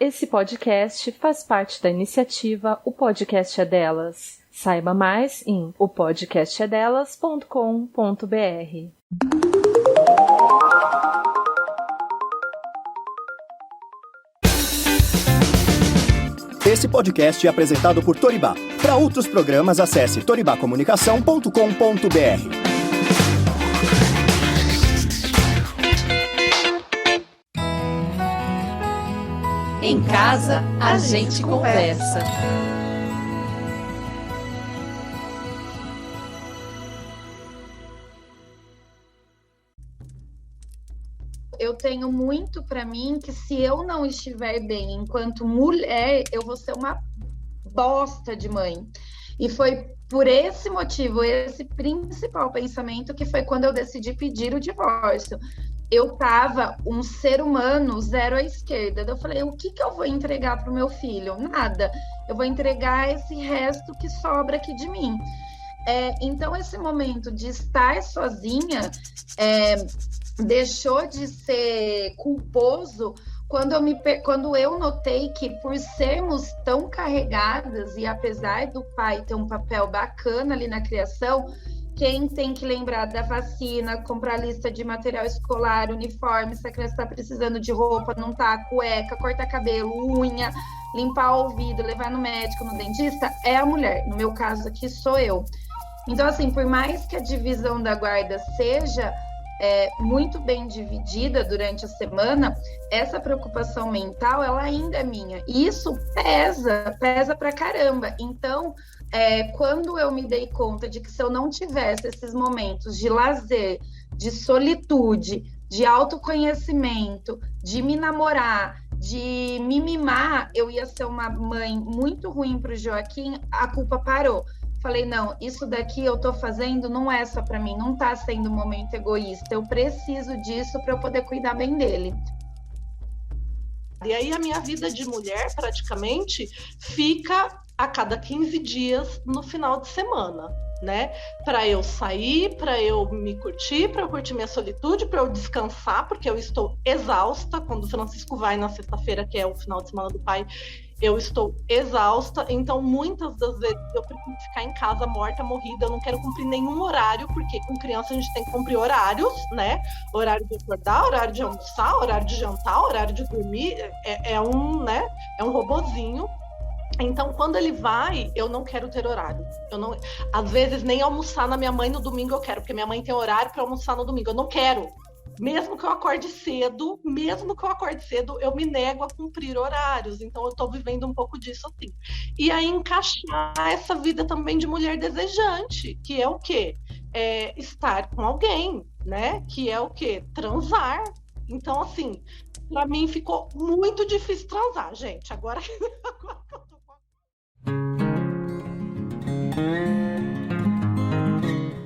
Esse podcast faz parte da iniciativa O Podcast é Delas. Saiba mais em opodcastedelas.com.br. Esse podcast é apresentado por Toribá. Para outros programas, acesse toribacomunicação.com.br. Em casa, a gente conversa. Eu tenho muito para mim que se eu não estiver bem enquanto mulher, eu vou ser uma bosta de mãe. E foi por esse motivo, esse principal pensamento, que foi quando eu decidi pedir o divórcio. Eu tava um ser humano zero à esquerda. Eu falei, o que eu vou entregar para o meu filho? Nada. Eu vou entregar esse resto que sobra aqui de mim. Então, esse momento de estar sozinha deixou de ser culposo quando eu notei que, por sermos tão carregadas, e apesar do pai ter um papel bacana ali na criação, quem tem que lembrar da vacina, comprar lista de material escolar, uniforme, se a criança está precisando de roupa, não tá, cueca, cortar cabelo, unha, limpar o ouvido, levar no médico, no dentista, é a mulher. No meu caso aqui, sou eu. Então, assim, por mais que a divisão da guarda seja muito bem dividida durante a semana, essa preocupação mental, ela ainda é minha. E isso pesa pra caramba. Então, quando eu me dei conta de que se eu não tivesse esses momentos de lazer, de solitude, de autoconhecimento, de me namorar, de me mimar, eu ia ser uma mãe muito ruim para o Joaquim, a culpa parou. Falei, não, isso daqui eu tô fazendo não é só para mim, não tá sendo um momento egoísta, eu preciso disso para eu poder cuidar bem dele. E aí a minha vida de mulher, praticamente, fica a cada 15 dias no final de semana, né? Para eu sair, para eu me curtir, para eu curtir minha solitude, para eu descansar, porque eu estou exausta. Quando o Francisco vai na sexta-feira, que é o final de semana do pai, eu estou exausta, então muitas das vezes eu prefiro ficar em casa morta, morrida, eu não quero cumprir nenhum horário, porque com criança a gente tem que cumprir horários, né? Horário de acordar, horário de almoçar, horário de jantar, horário de dormir, é um robozinho. Então, quando ele vai, eu não quero ter horário. Eu não, às vezes, nem almoçar na minha mãe no domingo eu quero, porque minha mãe tem horário para almoçar no domingo. Eu não quero. Mesmo que eu acorde cedo, eu me nego a cumprir horários. Então, eu estou vivendo um pouco disso assim. E aí, encaixar essa vida também de mulher desejante, que é o quê? Estar com alguém, né? Que é o quê? Transar. Então, assim, para mim ficou muito difícil transar, gente. Agora que eu tô com...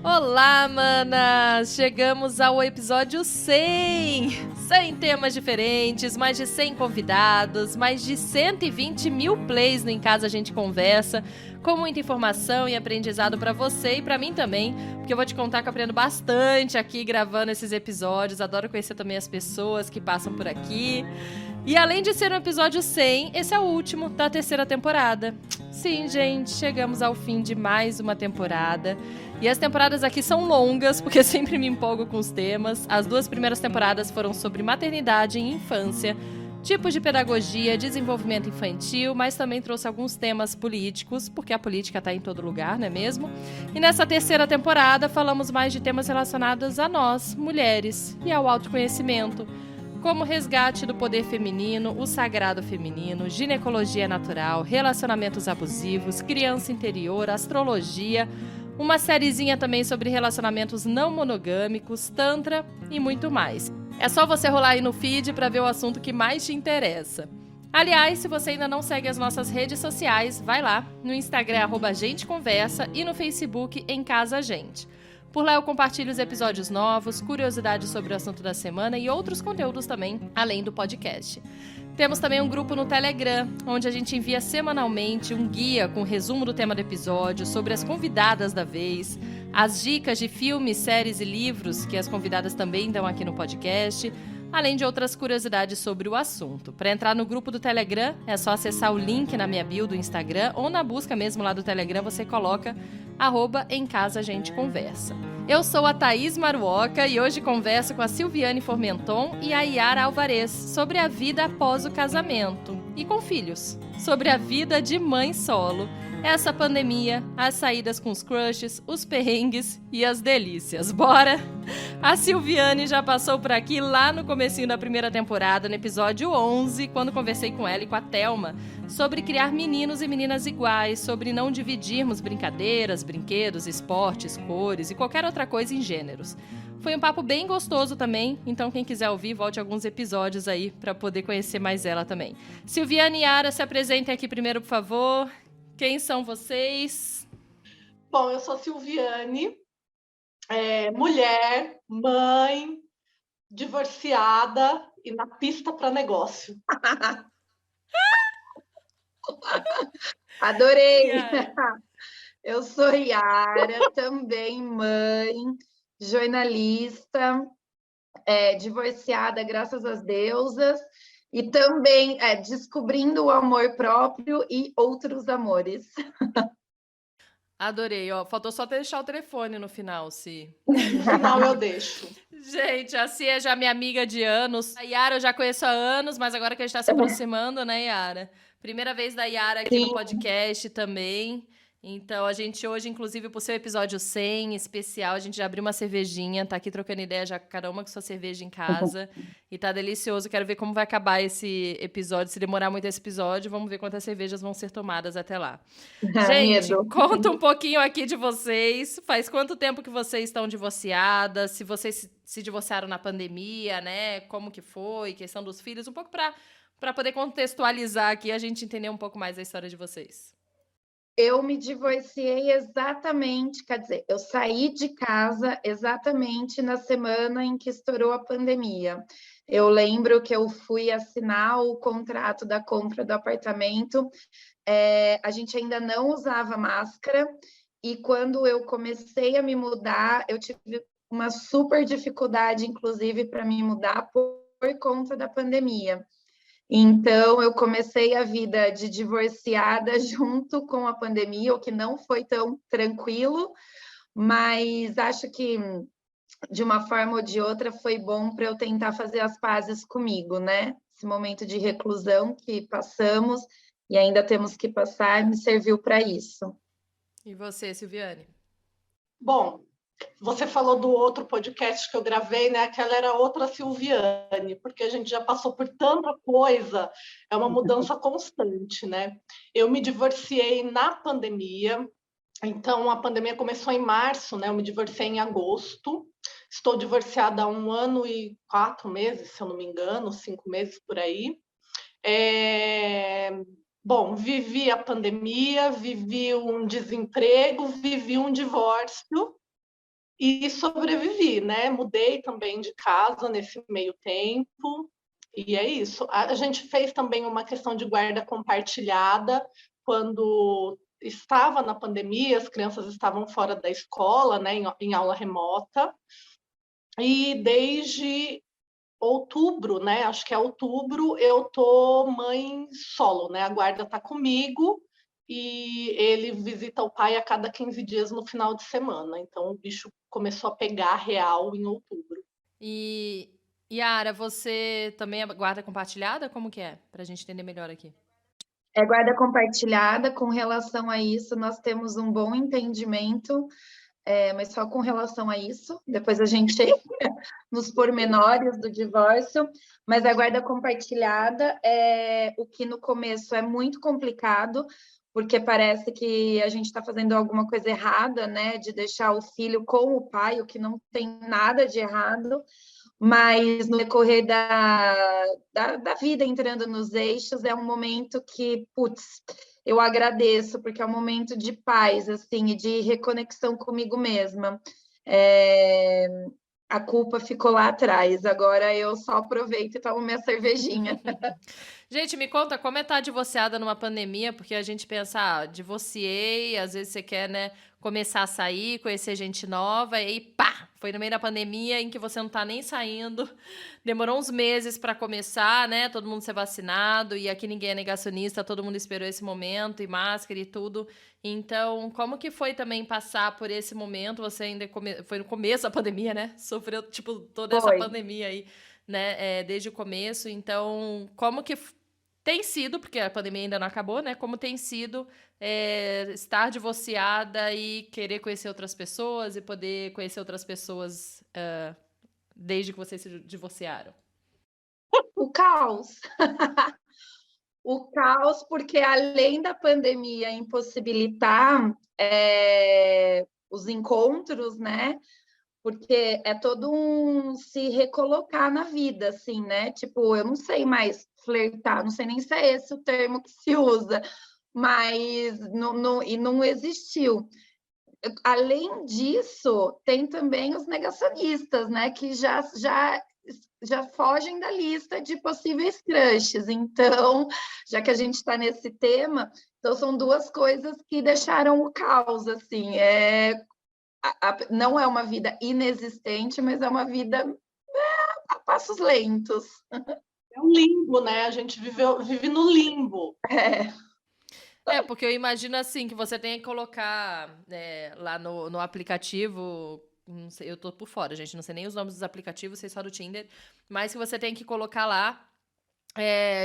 Olá, manas! Chegamos ao episódio 100! 100 temas diferentes, mais de 100 convidados, mais de 120 mil plays no Em Casa a Gente Conversa, com muita informação e aprendizado pra você e pra mim também, porque eu vou te contar que eu aprendo bastante aqui gravando esses episódios, adoro conhecer também as pessoas que passam por aqui. E além de ser um episódio 100, esse é o último da terceira temporada. Sim, gente, chegamos ao fim de mais uma temporada. E as temporadas aqui são longas, porque sempre me empolgo com os temas. As 2 primeiras temporadas foram sobre maternidade e infância, tipos de pedagogia, desenvolvimento infantil, mas também trouxe alguns temas políticos, porque a política está em todo lugar, não é mesmo? E nessa terceira temporada falamos mais de temas relacionados a nós, mulheres, e ao autoconhecimento, como resgate do poder feminino, o sagrado feminino, ginecologia natural, relacionamentos abusivos, criança interior, astrologia, uma sériezinha também sobre relacionamentos não monogâmicos, tantra e muito mais. É só você rolar aí no feed para ver o assunto que mais te interessa. Aliás, se você ainda não segue as nossas redes sociais, vai lá no Instagram @genteconversa e no Facebook Em Casa Gente. Por lá eu compartilho os episódios novos, curiosidades sobre o assunto da semana e outros conteúdos também, além do podcast. Temos também um grupo no Telegram, onde a gente envia semanalmente um guia com resumo do tema do episódio, sobre as convidadas da vez, as dicas de filmes, séries e livros que as convidadas também dão aqui no podcast, além de outras curiosidades sobre o assunto. Para entrar no grupo do Telegram, é só acessar o link na minha bio do Instagram ou na busca mesmo lá do Telegram, você coloca @emcasaagentconversa. Eu sou a Thaís Maruoca e hoje converso com a Silviane Formenton e a Yara Alvarez sobre a vida após o casamento e com filhos, sobre a vida de mãe solo, essa pandemia, as saídas com os crushes, os perrengues e as delícias. Bora? A Silviane já passou por aqui lá no comecinho da primeira temporada, no episódio 11, quando conversei com ela e com a Thelma sobre criar meninos e meninas iguais, sobre não dividirmos brincadeiras, brinquedos, esportes, cores e qualquer outra coisa em gêneros. Foi um papo bem gostoso também, então quem quiser ouvir, volte alguns episódios aí para poder conhecer mais ela também. Silviane e Yara, se apresentem aqui primeiro, por favor. Quem são vocês? Bom, eu sou Silviane, mulher, mãe, divorciada e na pista para negócio. Adorei! Yara. Eu sou Yara, também mãe, jornalista, divorciada, graças às deusas, e também descobrindo o amor próprio e outros amores. Adorei, ó. Faltou só deixar o telefone no final, Si. No final eu deixo. Gente, a Si é já minha amiga de anos. A Yara eu já conheço há anos, mas agora que a gente tá se aproximando, né, Yara? Primeira vez da Yara aqui no podcast também. Então, a gente hoje, inclusive, pro seu episódio 100 especial, a gente já abriu uma cervejinha, tá aqui trocando ideia já, cada uma com sua cerveja em casa. E tá delicioso. Quero ver como vai acabar esse episódio. Se demorar muito esse episódio, vamos ver quantas cervejas vão ser tomadas até lá. Gente, Medo. conta um pouquinho aqui de vocês. Faz quanto tempo que vocês estão divorciadas? Se vocês se divorciaram na pandemia, né? Como que foi? Questão dos filhos. Um pouco pra poder contextualizar aqui, a gente entender um pouco mais a história de vocês. Eu me divorciei exatamente, quer dizer, eu saí de casa exatamente na semana em que estourou a pandemia. Eu lembro que eu fui assinar o contrato da compra do apartamento, a gente ainda não usava máscara, e quando eu comecei a me mudar, eu tive uma super dificuldade, inclusive, para me mudar por conta da pandemia. Então, eu comecei a vida de divorciada junto com a pandemia, o que não foi tão tranquilo, mas acho que, de uma forma ou de outra, foi bom para eu tentar fazer as pazes comigo, né? Esse momento de reclusão que passamos e ainda temos que passar, me serviu para isso. E você, Silviane? Bom, você falou do outro podcast que eu gravei, né? Aquela era outra Silviane, porque a gente já passou por tanta coisa, é uma mudança constante, né? Eu me divorciei na pandemia, então a pandemia começou em março, né? Eu me divorciei em agosto, estou divorciada há 1 ano e 4 meses, se eu não me engano, 5 meses por aí. Bom, vivi a pandemia, vivi um desemprego, vivi um divórcio, e sobrevivi, né? Mudei também de casa nesse meio tempo, e é isso. A gente fez também uma questão de guarda compartilhada quando estava na pandemia, as crianças estavam fora da escola, né? Em aula remota, e desde outubro, né? Acho que é outubro, eu tô mãe solo, né? A guarda tá comigo, e ele visita o pai a cada 15 dias no final de semana. Então, o bicho começou a pegar real em outubro. E, Yara, você também é guarda compartilhada? Como que é? Pra gente entender melhor aqui. É guarda compartilhada. Com relação a isso, nós temos um bom entendimento, mas só com relação a isso. Depois a gente chega nos pormenores do divórcio. Mas a guarda compartilhada o que no começo é muito complicado, porque parece que a gente está fazendo alguma coisa errada, né? De deixar o filho com o pai, o que não tem nada de errado. Mas no decorrer da vida, entrando nos eixos, é um momento que, putz, eu agradeço, porque é um momento de paz, assim, e de reconexão comigo mesma. A culpa ficou lá atrás, agora eu só aproveito e tomo minha cervejinha. Gente, me conta como é estar divorciada numa pandemia, porque a gente pensa, divorciei, às vezes você quer, né, começar a sair, conhecer gente nova, e aí, pá, foi no meio da pandemia em que você não tá nem saindo. Demorou uns meses para começar, né? Todo mundo ser vacinado, e aqui ninguém é negacionista, todo mundo esperou esse momento, e máscara e tudo. Então, como que foi também passar por esse momento? Você ainda foi no começo da pandemia, né? Sofreu, tipo, toda essa Foi. pandemia aí, né? Desde o começo. Então, como que tem sido, porque a pandemia ainda não acabou, né? Como tem sido estar divorciada e querer conhecer outras pessoas e poder conhecer outras pessoas desde que vocês se divorciaram? O caos. O caos, porque além da pandemia impossibilitar os encontros, né? Porque é todo um se recolocar na vida, assim, né? Tipo, eu não sei mais flertar, não sei nem se é esse o termo que se usa, mas não existiu. Além disso, tem também os negacionistas, né? Que já fogem da lista de possíveis crushes. Então, já que a gente está nesse tema, então são duas coisas que deixaram o caos, assim. Não é uma vida inexistente, mas é uma vida a passos lentos. É um limbo, né? A gente vive no limbo. Porque eu imagino assim, que você tem que colocar lá no aplicativo, não sei, eu tô por fora, gente, não sei nem os nomes dos aplicativos, sei só do Tinder, mas que você tem que colocar lá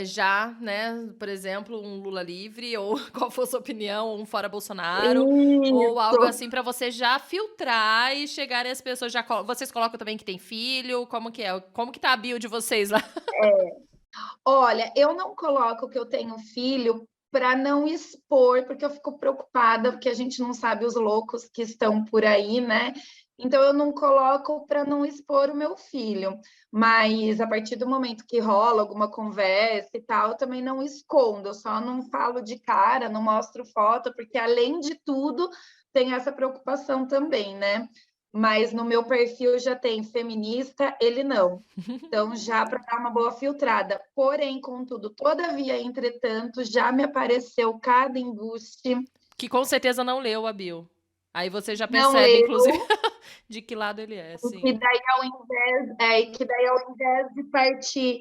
já, né, por exemplo, um Lula livre, ou qual for a sua opinião, um fora Bolsonaro, ou algo assim, pra você já filtrar e chegarem as pessoas, vocês colocam também que tem filho, como que é? Como que tá a bio de vocês lá? Olha, eu não coloco que eu tenho filho para não expor, porque eu fico preocupada, porque a gente não sabe os loucos que estão por aí, né? Então, eu não coloco para não expor o meu filho. Mas, a partir do momento que rola alguma conversa e tal, eu também não escondo. Eu só não falo de cara, não mostro foto, porque, além de tudo, tem essa preocupação também, né? Mas no meu perfil já tem feminista, ele não. Então, já para dar uma boa filtrada. Porém, contudo, todavia, entretanto, já me apareceu cada embuste. Que com certeza não leu a bio. Aí você já Não percebe, leu. inclusive, de que lado ele é, sim. Que daí, ao invés de partir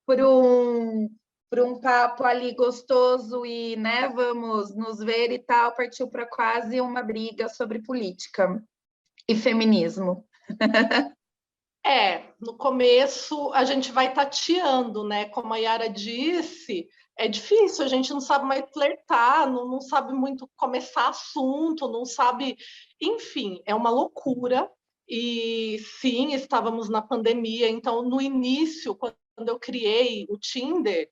para um papo ali gostoso e, né, vamos nos ver e tal, partiu para quase uma briga sobre política e feminismo. No começo a gente vai tateando, né? Como a Yara disse, é difícil, a gente não sabe mais flertar, não sabe muito começar assunto, não sabe. Enfim, é uma loucura. E sim, estávamos na pandemia, então no início, quando eu criei o Tinder,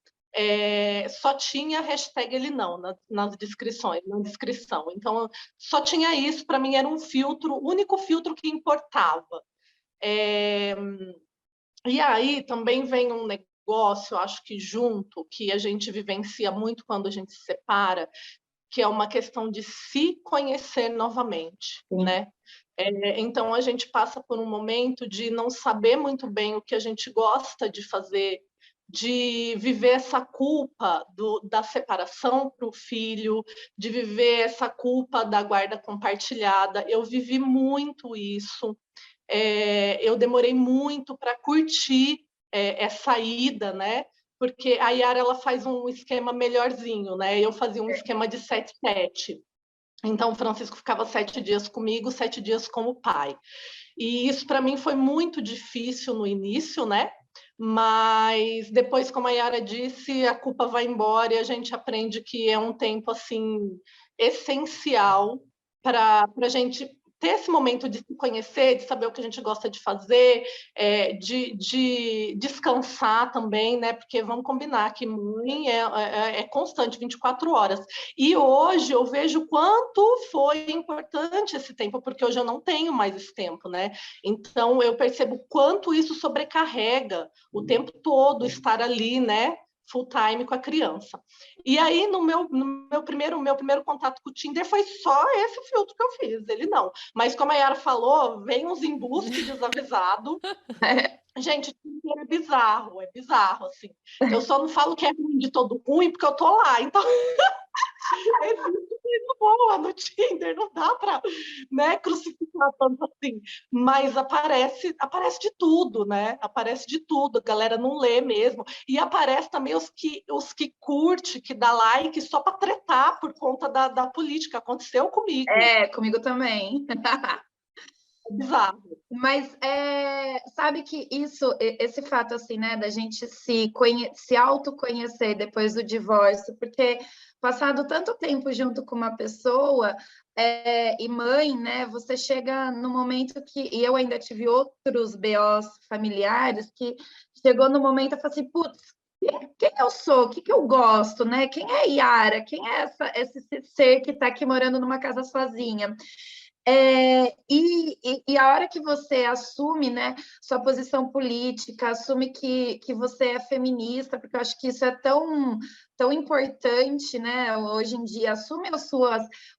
só tinha hashtag ele não nas descrições, na descrição. Então, só tinha isso, para mim era um filtro, o único filtro que importava. E aí também vem um negócio, acho que junto, que a gente vivencia muito quando a gente se separa, que é uma questão de se conhecer novamente, né? Então a gente passa por um momento de não saber muito bem o que a gente gosta de fazer, de viver essa culpa da separação para o filho, de viver essa culpa da guarda compartilhada. Eu vivi muito isso. Eu demorei muito para curtir essa ida, né? Porque a Yara ela faz um esquema melhorzinho, né? Eu fazia um esquema de 7-7. Então, o Francisco ficava 7 dias comigo, 7 dias com o pai. E isso, para mim, foi muito difícil no início, né? Mas depois, como a Yara disse, a culpa vai embora e a gente aprende que é um tempo, assim, essencial para a gente ter esse momento de se conhecer, de saber o que a gente gosta de fazer, de descansar também, né? Porque vamos combinar que mãe é constante, 24 horas. E hoje eu vejo quanto foi importante esse tempo, porque hoje eu não tenho mais esse tempo, né? Então eu percebo quanto isso sobrecarrega o tempo todo, estar ali, né? Full time com a criança. E aí, no meu primeiro contato com o Tinder foi só esse filtro que eu fiz, ele não. Mas como a Yara falou, vem uns embustes desavisados. Gente, Tinder é bizarro, assim. Eu só não falo que é ruim de todo ruim, porque eu tô lá, então... Existe coisa boa no Tinder, não dá para, né, crucificar tanto assim. Mas aparece de tudo, né? Aparece de tudo. A galera não lê mesmo. E aparece também os que curte, que dá like só para tretar por conta da política. Aconteceu comigo. Comigo também. É bizarro. Mas sabe que esse fato assim, né, da gente se autoconhecer depois do divórcio, porque passado tanto tempo junto com uma pessoa e mãe, né, você chega no momento e eu ainda tive outros BOs familiares que chegou no momento e falei assim, putz, quem eu sou? O que eu gosto, né? Quem é Yara? Quem é esse ser que está aqui morando numa casa sozinha? E a hora que você assume, né, sua posição política, assume que você é feminista, porque eu acho que isso é tão importante, né, hoje em dia, assume os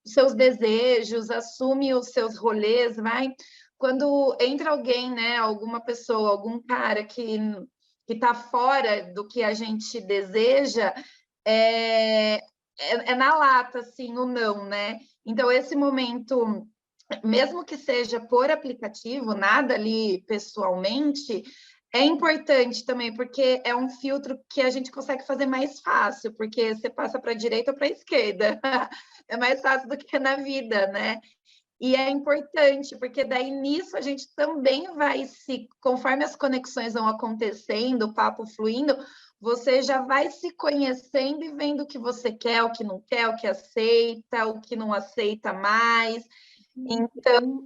seus desejos, assume os seus rolês, vai. Quando entra alguém, né, alguma pessoa, algum cara que está fora do que a gente deseja, é na lata, assim, o não, né? Então, esse momento, mesmo que seja por aplicativo, nada ali pessoalmente, é importante também, porque é um filtro que a gente consegue fazer mais fácil, porque você passa para a direita ou para a esquerda. É mais fácil do que na vida, né? E é importante, porque daí nisso a gente também vai conforme as conexões vão acontecendo, o papo fluindo, você já vai se conhecendo e vendo o que você quer, o que não quer, o que aceita, o que não aceita mais. Então,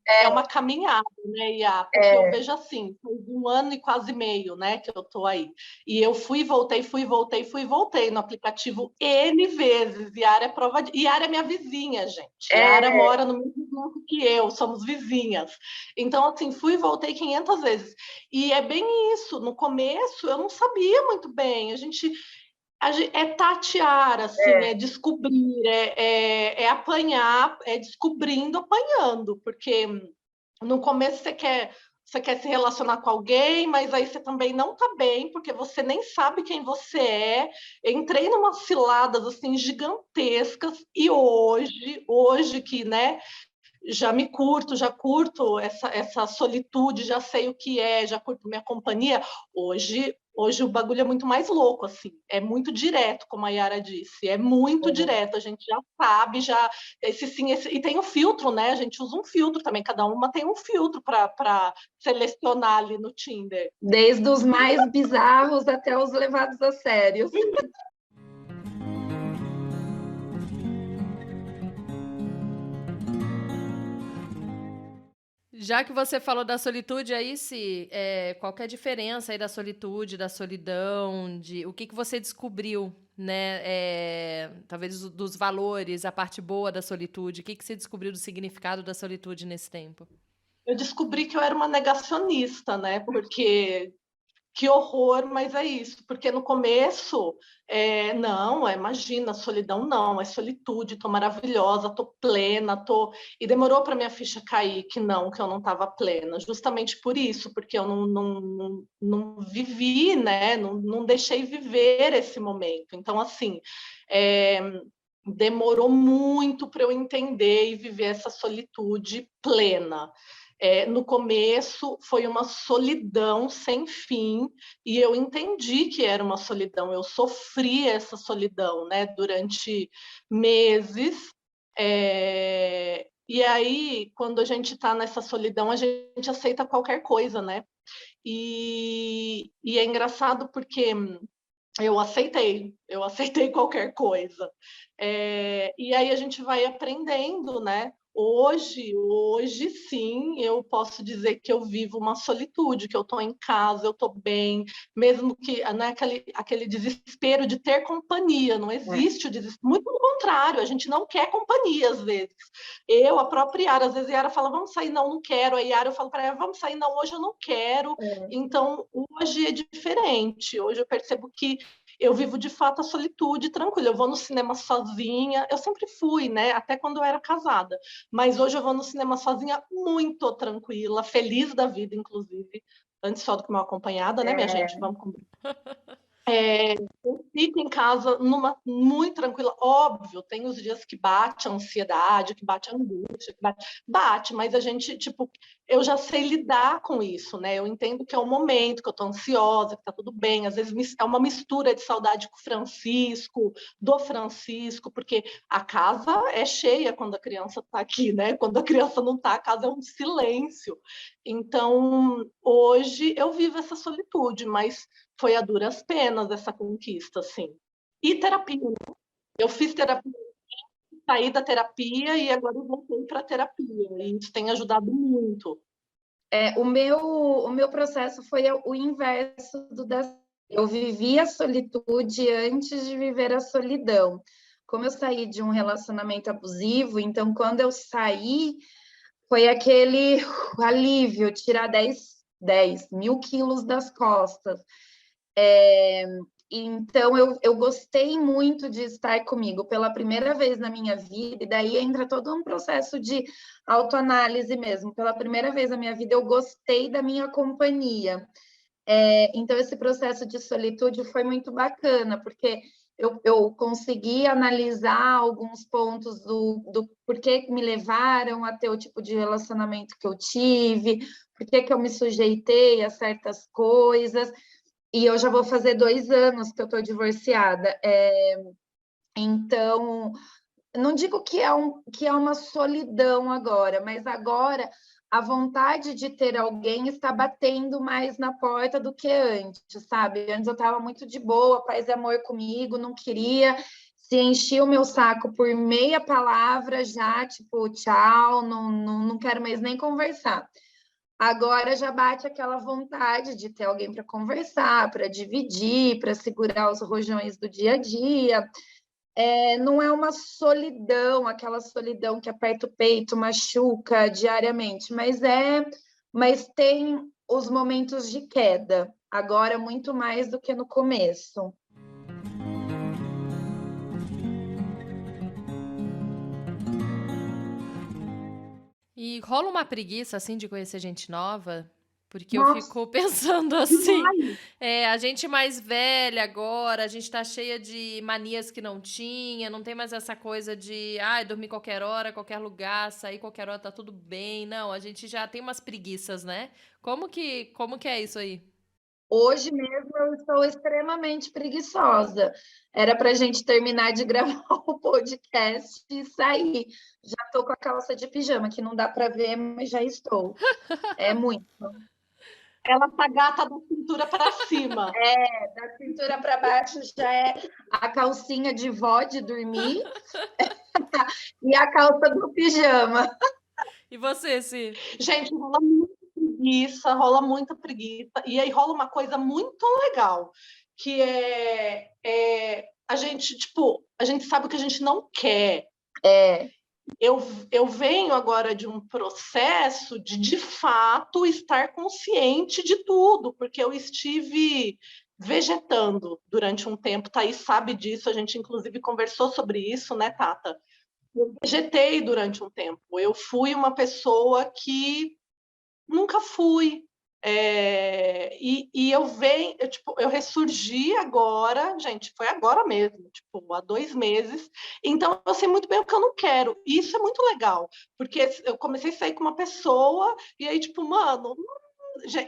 é uma caminhada, né, Iá? Porque eu vejo assim, faz 1 ano e quase meio, né, que eu tô aí. E eu fui e voltei no aplicativo N vezes. Yara é prova de... Yara é minha vizinha, gente. Yara mora no mesmo grupo que eu, somos vizinhas. Então, assim, fui e voltei 500 vezes. E é bem isso. No começo, eu não sabia muito bem. A gente tatear, assim, é descobrir, é apanhar, é descobrindo, apanhando, porque no começo você quer se relacionar com alguém, mas aí você também não tá bem, porque você nem sabe quem você é. Entrei numas ciladas, assim, gigantescas, e hoje que, né, já curto essa solitude, já sei o que já curto minha companhia. Hoje o bagulho é muito mais louco, assim, é muito direto, como a Yara disse, é muito direto, a gente já sabe, e tem o filtro, né? A gente usa um filtro também, cada uma tem um filtro para selecionar ali no Tinder. Desde os mais bizarros até os levados a sério. Já que você falou da solitude, aí qual que é a diferença aí da solitude, da solidão, o que você descobriu, né? Talvez dos valores, a parte boa da solitude, o que você descobriu do significado da solitude nesse tempo? Eu descobri que eu era uma negacionista, né? Porque que horror, mas é isso, porque no começo, imagina, solidão não, é solitude, tô maravilhosa, tô plena, e demorou para minha ficha cair que eu não estava plena, justamente por isso, porque eu não vivi, né, não deixei viver esse momento, então assim, demorou muito para eu entender e viver essa solitude plena. No começo foi uma solidão sem fim e eu entendi que era uma solidão, eu sofri essa solidão, né, durante meses. E aí, quando a gente está nessa solidão, a gente aceita qualquer coisa, né? E é engraçado porque eu aceitei qualquer coisa. E aí a gente vai aprendendo, né? Hoje sim, eu posso dizer que eu vivo uma solitude, que eu estou em casa, eu estou bem, mesmo que, né, aquele desespero de ter companhia, não existe o desespero, muito pelo contrário, a gente não quer companhia às vezes. A própria Yara, às vezes a Yara fala, vamos sair, não quero, a Yara eu falo para ela, vamos sair, não, hoje eu não quero. Então, hoje é diferente, hoje eu percebo que eu vivo de fato a solitude tranquila. Eu vou no cinema sozinha, eu sempre fui, né? Até quando eu era casada. Mas hoje eu vou no cinema sozinha muito tranquila, feliz da vida, inclusive. Antes só do que mal acompanhada, né, minha gente? Vamos com... Eu fico em casa muito tranquila. Óbvio, tem os dias que bate a ansiedade, que bate a angústia, bate, mas a gente, tipo, eu já sei lidar com isso, né? Eu entendo que é um momento, que eu tô ansiosa, que tá tudo bem. Às vezes é uma mistura de saudade com o Francisco, do Francisco, porque a casa é cheia quando a criança tá aqui, né? Quando a criança não tá, a casa é um silêncio. Então, hoje eu vivo essa solitude, mas foi a duras penas essa conquista, assim. E terapia, né? Eu fiz terapia, saí da terapia e agora eu voltei para a terapia. E isso tem ajudado muito. O meu processo foi o inverso do da. Eu vivi a solitude antes de viver a solidão. Como eu saí de um relacionamento abusivo, então quando eu saí, foi aquele alívio, tirar 10 mil quilos das costas. Então, eu gostei muito de estar comigo pela primeira vez na minha vida, e daí entra todo um processo de autoanálise mesmo. Pela primeira vez na minha vida, eu gostei da minha companhia. Então, esse processo de solitude foi muito bacana, porque eu consegui analisar alguns pontos do porquê que me levaram a ter o tipo de relacionamento que eu tive, porquê que eu me sujeitei a certas coisas. E eu já vou fazer 2 anos que eu estou divorciada. Então, não digo que é uma solidão agora, mas agora a vontade de ter alguém está batendo mais na porta do que antes, sabe? Antes eu estava muito de boa, paz e amor comigo, não queria, se enchia o meu saco por meia palavra já, tipo, tchau, não quero mais nem conversar. Agora já bate aquela vontade de ter alguém para conversar, para dividir, para segurar os rojões do dia a dia. Não é uma solidão, aquela solidão que aperta o peito, machuca diariamente, mas tem os momentos de queda, agora muito mais do que no começo. E rola uma preguiça, assim, de conhecer gente nova? Porque eu Nossa, fico pensando assim, a gente mais velha agora, a gente tá cheia de manias que não tinha, não tem mais essa coisa de, dormir qualquer hora, qualquer lugar, sair qualquer hora, tá tudo bem. Não, a gente já tem umas preguiças, né? Como que é isso aí? hoje mesmo eu estou extremamente preguiçosa. Era para a gente terminar de gravar o podcast e sair. Já estou com a calça de pijama, que não dá para ver, mas já estou. É muito. Ela tá gata da cintura para cima. Da cintura para baixo já é a calcinha de vó de dormir e a calça do pijama. E você, Si? Gente, rola muita preguiça. E aí rola uma coisa muito legal, que a gente, tipo, a gente sabe o que a gente não quer. Eu venho agora de um processo de fato, estar consciente de tudo, porque eu estive vegetando durante um tempo. Thaís sabe disso, a gente inclusive conversou sobre isso, né, Tata? Eu vegetei durante um tempo. Eu fui uma pessoa que nunca fui. Eu ressurgi agora, gente, foi agora mesmo, tipo, há 2 meses. Então, eu sei muito bem o que eu não quero. E isso é muito legal, porque eu comecei a sair com uma pessoa, e aí, tipo, mano,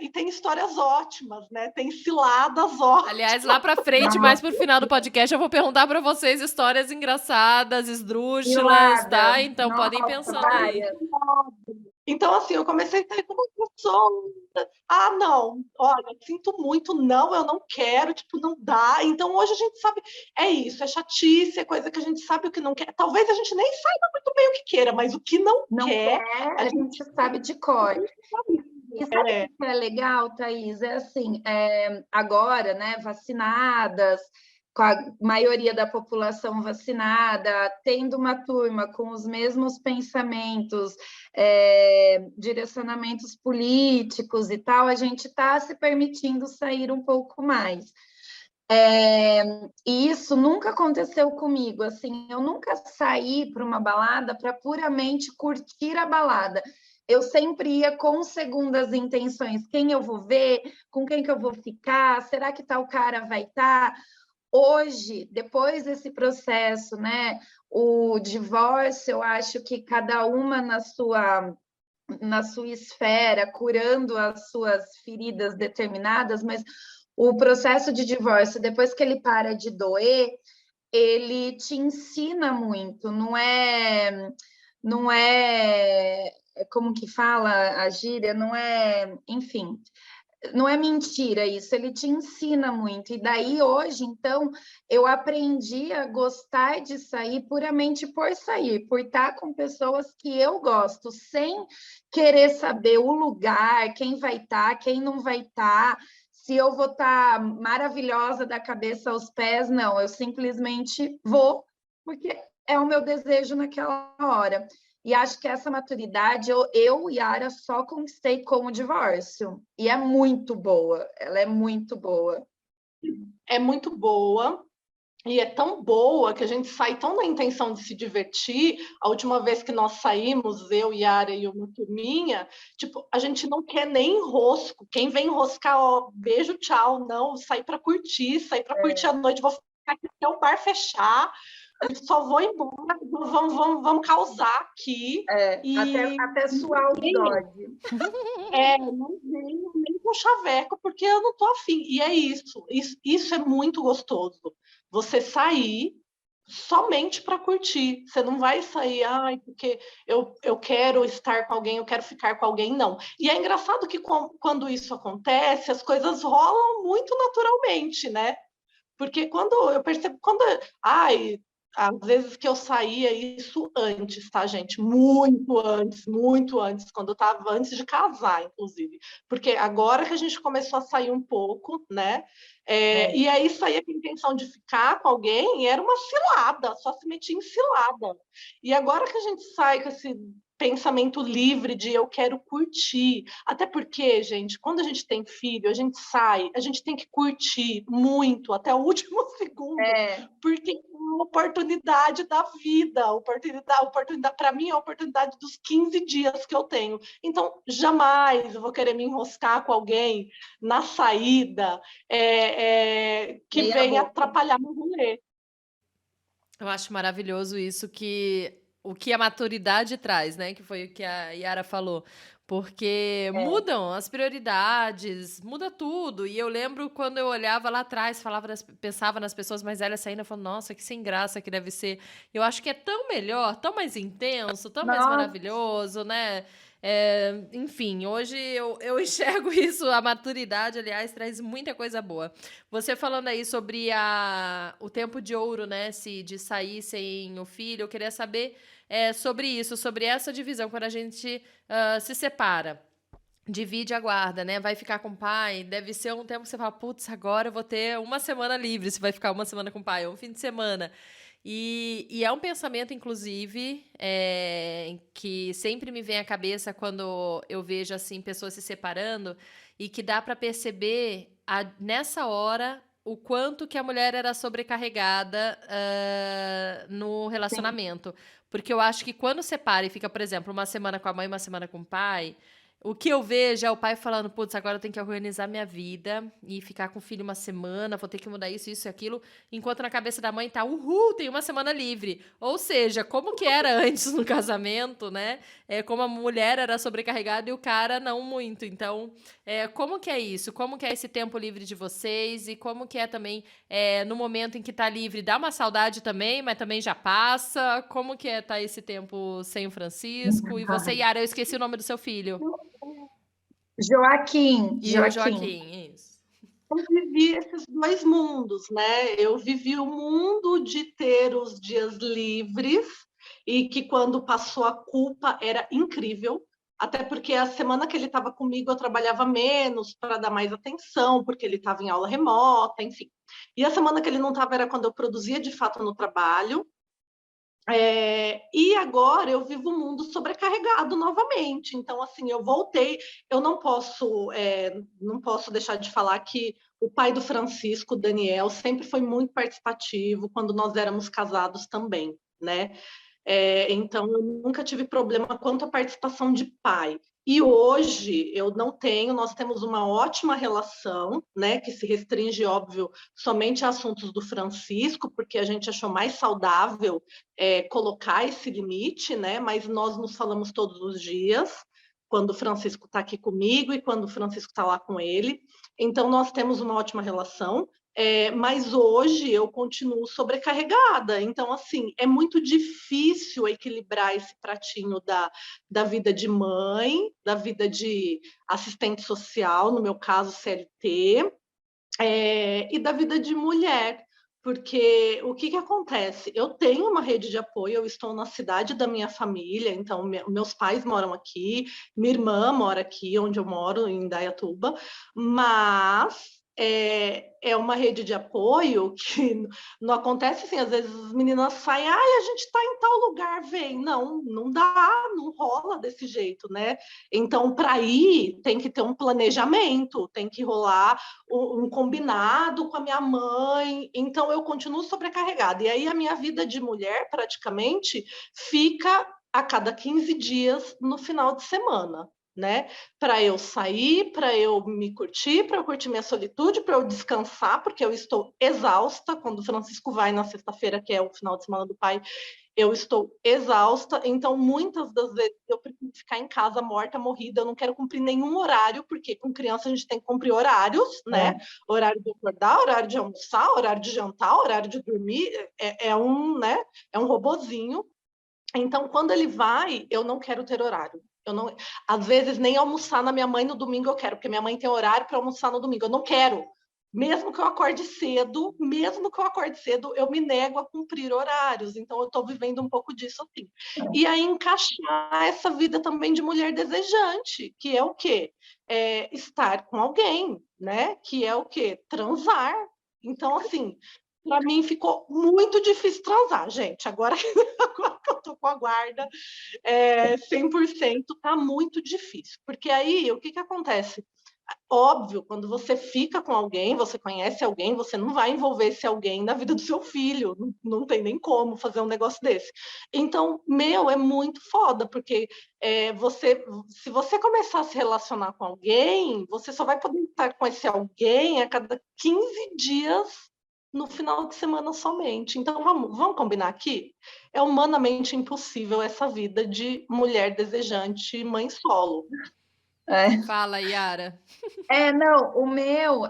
e tem histórias ótimas, né? Tem ciladas ótimas. Aliás, lá pra frente, mais pro final do podcast, eu vou perguntar pra vocês histórias engraçadas, esdrúxulas, tá? Então, Nossa, podem pensando aí. Então, assim, eu comecei a sair com uma pessoa. Não, olha, sinto muito, não, eu não quero, tipo, não dá. Então, hoje a gente sabe, é isso, é chatice, é coisa que a gente sabe o que não quer. Talvez a gente nem saiba muito bem o que queira, mas o que não quer, a gente sabe de cor. E sabe o que é legal, Thaís? É assim, agora, né, vacinadas, com a maioria da população vacinada, tendo uma turma com os mesmos pensamentos, direcionamentos políticos e tal, a gente está se permitindo sair um pouco mais. E isso nunca aconteceu comigo, assim, eu nunca saí para uma balada para puramente curtir a balada. eu sempre ia com segundas intenções. Quem eu vou ver? Com quem que eu vou ficar? Será que tal cara vai estar? Hoje, depois desse processo, né? O divórcio, eu acho que cada uma na sua esfera, curando as suas feridas determinadas, mas o processo de divórcio, depois que ele para de doer, ele te ensina muito, não é como que fala a gíria, não é, enfim, não é mentira isso, ele te ensina muito. E daí hoje, então, eu aprendi a gostar de sair puramente por sair, por estar com pessoas que eu gosto, sem querer saber o lugar, quem vai estar, quem não vai estar, se eu vou estar maravilhosa da cabeça aos pés, não, eu simplesmente vou, porque é o meu desejo naquela hora. E acho que essa maturidade eu Yara, só conquistei com o divórcio. E é muito boa, ela é muito boa. É muito boa. E é tão boa que a gente sai tão na intenção de se divertir. A última vez que nós saímos, eu, Yara e uma turminha, tipo, a gente não quer nem enrosco. Quem vem enroscar, ó, beijo, tchau. Não, sair para curtir a noite. Vou ficar aqui até o bar fechar. Eu só vou embora, vamos causar aqui. Até suar o bigode. Não venho nem com chaveco, porque eu não tô afim. E é isso. Isso é muito gostoso. Você sair somente para curtir. Você não vai sair, porque eu quero estar com alguém, eu quero ficar com alguém, não. E é engraçado que quando isso acontece, as coisas rolam muito naturalmente, né? Porque quando eu percebo, às vezes que eu saía isso antes, tá, gente? Muito antes, quando eu estava antes de casar, inclusive. Porque agora que a gente começou a sair um pouco, né? E aí saía com a intenção de ficar com alguém, era uma cilada, só se metia em cilada. E agora que a gente sai com esse pensamento livre de eu quero curtir. Até porque, gente, quando a gente tem filho, a gente sai, a gente tem que curtir muito, até o último segundo, porque é uma oportunidade da vida, oportunidade para mim é a oportunidade dos 15 dias que eu tenho. Então, jamais eu vou querer me enroscar com alguém na saída que venha atrapalhar meu rolê. Eu acho maravilhoso isso o que a maturidade traz, né? Que foi o que a Yara falou. Porque mudam as prioridades, muda tudo. E eu lembro quando eu olhava lá atrás, pensava nas pessoas mais velhas saindo, eu falava, nossa, que sem graça que deve ser. Eu acho que é tão melhor, tão mais intenso, tão mais maravilhoso, né? Enfim, hoje eu enxergo isso, a maturidade, aliás, traz muita coisa boa. Você falando aí sobre o tempo de ouro, né, de sair sem o filho, eu queria saber sobre isso, sobre essa divisão, quando a gente se separa, divide a guarda, né, vai ficar com o pai, deve ser um tempo que você fala, putz, agora eu vou ter uma semana livre, se vai ficar uma semana com o pai, ou um fim de semana. E é um pensamento, inclusive, que sempre me vem à cabeça quando eu vejo assim pessoas se separando e que dá para perceber nessa hora o quanto que a mulher era sobrecarregada no relacionamento. Sim. Porque eu acho que quando separa e fica, por exemplo, uma semana com a mãe e uma semana com o pai, o que eu vejo é o pai falando, putz, agora eu tenho que organizar minha vida e ficar com o filho uma semana, vou ter que mudar isso e aquilo, enquanto na cabeça da mãe tá, tem uma semana livre. Ou seja, como que era antes no casamento, né? Como a mulher era sobrecarregada e o cara não muito. Então, como que é isso? Como que é esse tempo livre de vocês? E como que é também no momento em que tá livre? Dá uma saudade também, mas também já passa? Como que é tá esse tempo sem o Francisco? E você, Yara, eu esqueci o nome do seu filho. Joaquim. Joaquim, isso. Eu vivi esses dois mundos, né? Eu vivi o mundo de ter os dias livres e que quando passou a culpa era incrível, até porque a semana que ele estava comigo eu trabalhava menos para dar mais atenção, porque ele estava em aula remota, enfim. E a semana que ele não estava era quando eu produzia de fato no trabalho. E agora eu vivo o mundo sobrecarregado novamente. Então, assim, eu voltei. Eu não posso deixar de falar que o pai do Francisco, Daniel, sempre foi muito participativo quando nós éramos casados também, né? Então, eu nunca tive problema quanto à participação de pai. E hoje eu não tenho, nós temos uma ótima relação, né, que se restringe, óbvio, somente a assuntos do Francisco, porque a gente achou mais saudável colocar esse limite, né, mas nós nos falamos todos os dias, quando o Francisco está aqui comigo e quando o Francisco está lá com ele. Então, nós temos uma ótima relação. Mas hoje eu continuo sobrecarregada, então assim, é muito difícil equilibrar esse pratinho da vida de mãe, da vida de assistente social, no meu caso CLT, e da vida de mulher, porque o que acontece? Eu tenho uma rede de apoio, eu estou na cidade da minha família, então meus pais moram aqui, minha irmã mora aqui, onde eu moro, em Indaiatuba, mas é uma rede de apoio que não acontece assim, às vezes as meninas saem, a gente está em tal lugar, vem. Não dá, não rola desse jeito, né? Então, para ir, tem que ter um planejamento, tem que rolar um combinado com a minha mãe, então eu continuo sobrecarregada. E aí a minha vida de mulher, praticamente, fica a cada 15 dias no final de semana, né? Para eu sair, para eu me curtir, para eu curtir minha solitude, para eu descansar, porque eu estou exausta. Quando o Francisco vai na sexta-feira, que é o final de semana do pai, eu estou exausta. Então, muitas das vezes, eu prefiro ficar em casa morta, morrida. Eu não quero cumprir nenhum horário, porque com criança a gente tem que cumprir horários, né? Horário de acordar, horário de almoçar, horário de jantar, horário de dormir. Né? É um robozinho. Então, quando ele vai, eu não quero ter horário. Às vezes, nem almoçar na minha mãe no domingo eu quero, porque minha mãe tem horário para almoçar no domingo. Eu não quero. Mesmo que eu acorde cedo, eu me nego a cumprir horários. Então, eu estou vivendo um pouco disso assim. E aí, encaixar essa vida também de mulher desejante, que é o quê? Estar com alguém, né? Que é o quê? Transar. Então, assim, para mim ficou muito difícil transar, gente. Agora que eu tô com a guarda 100%, tá muito difícil. Porque aí, o que acontece? Óbvio, quando você fica com alguém, você conhece alguém, você não vai envolver esse alguém na vida do seu filho. Não tem nem como fazer um negócio desse. Então, é muito foda, porque se você começar a se relacionar com alguém, você só vai poder estar com esse alguém a cada 15 dias no final de semana somente. Então, vamos combinar aqui? É humanamente impossível essa vida de mulher desejante, mãe solo. Fala, Yara. Não, o meu,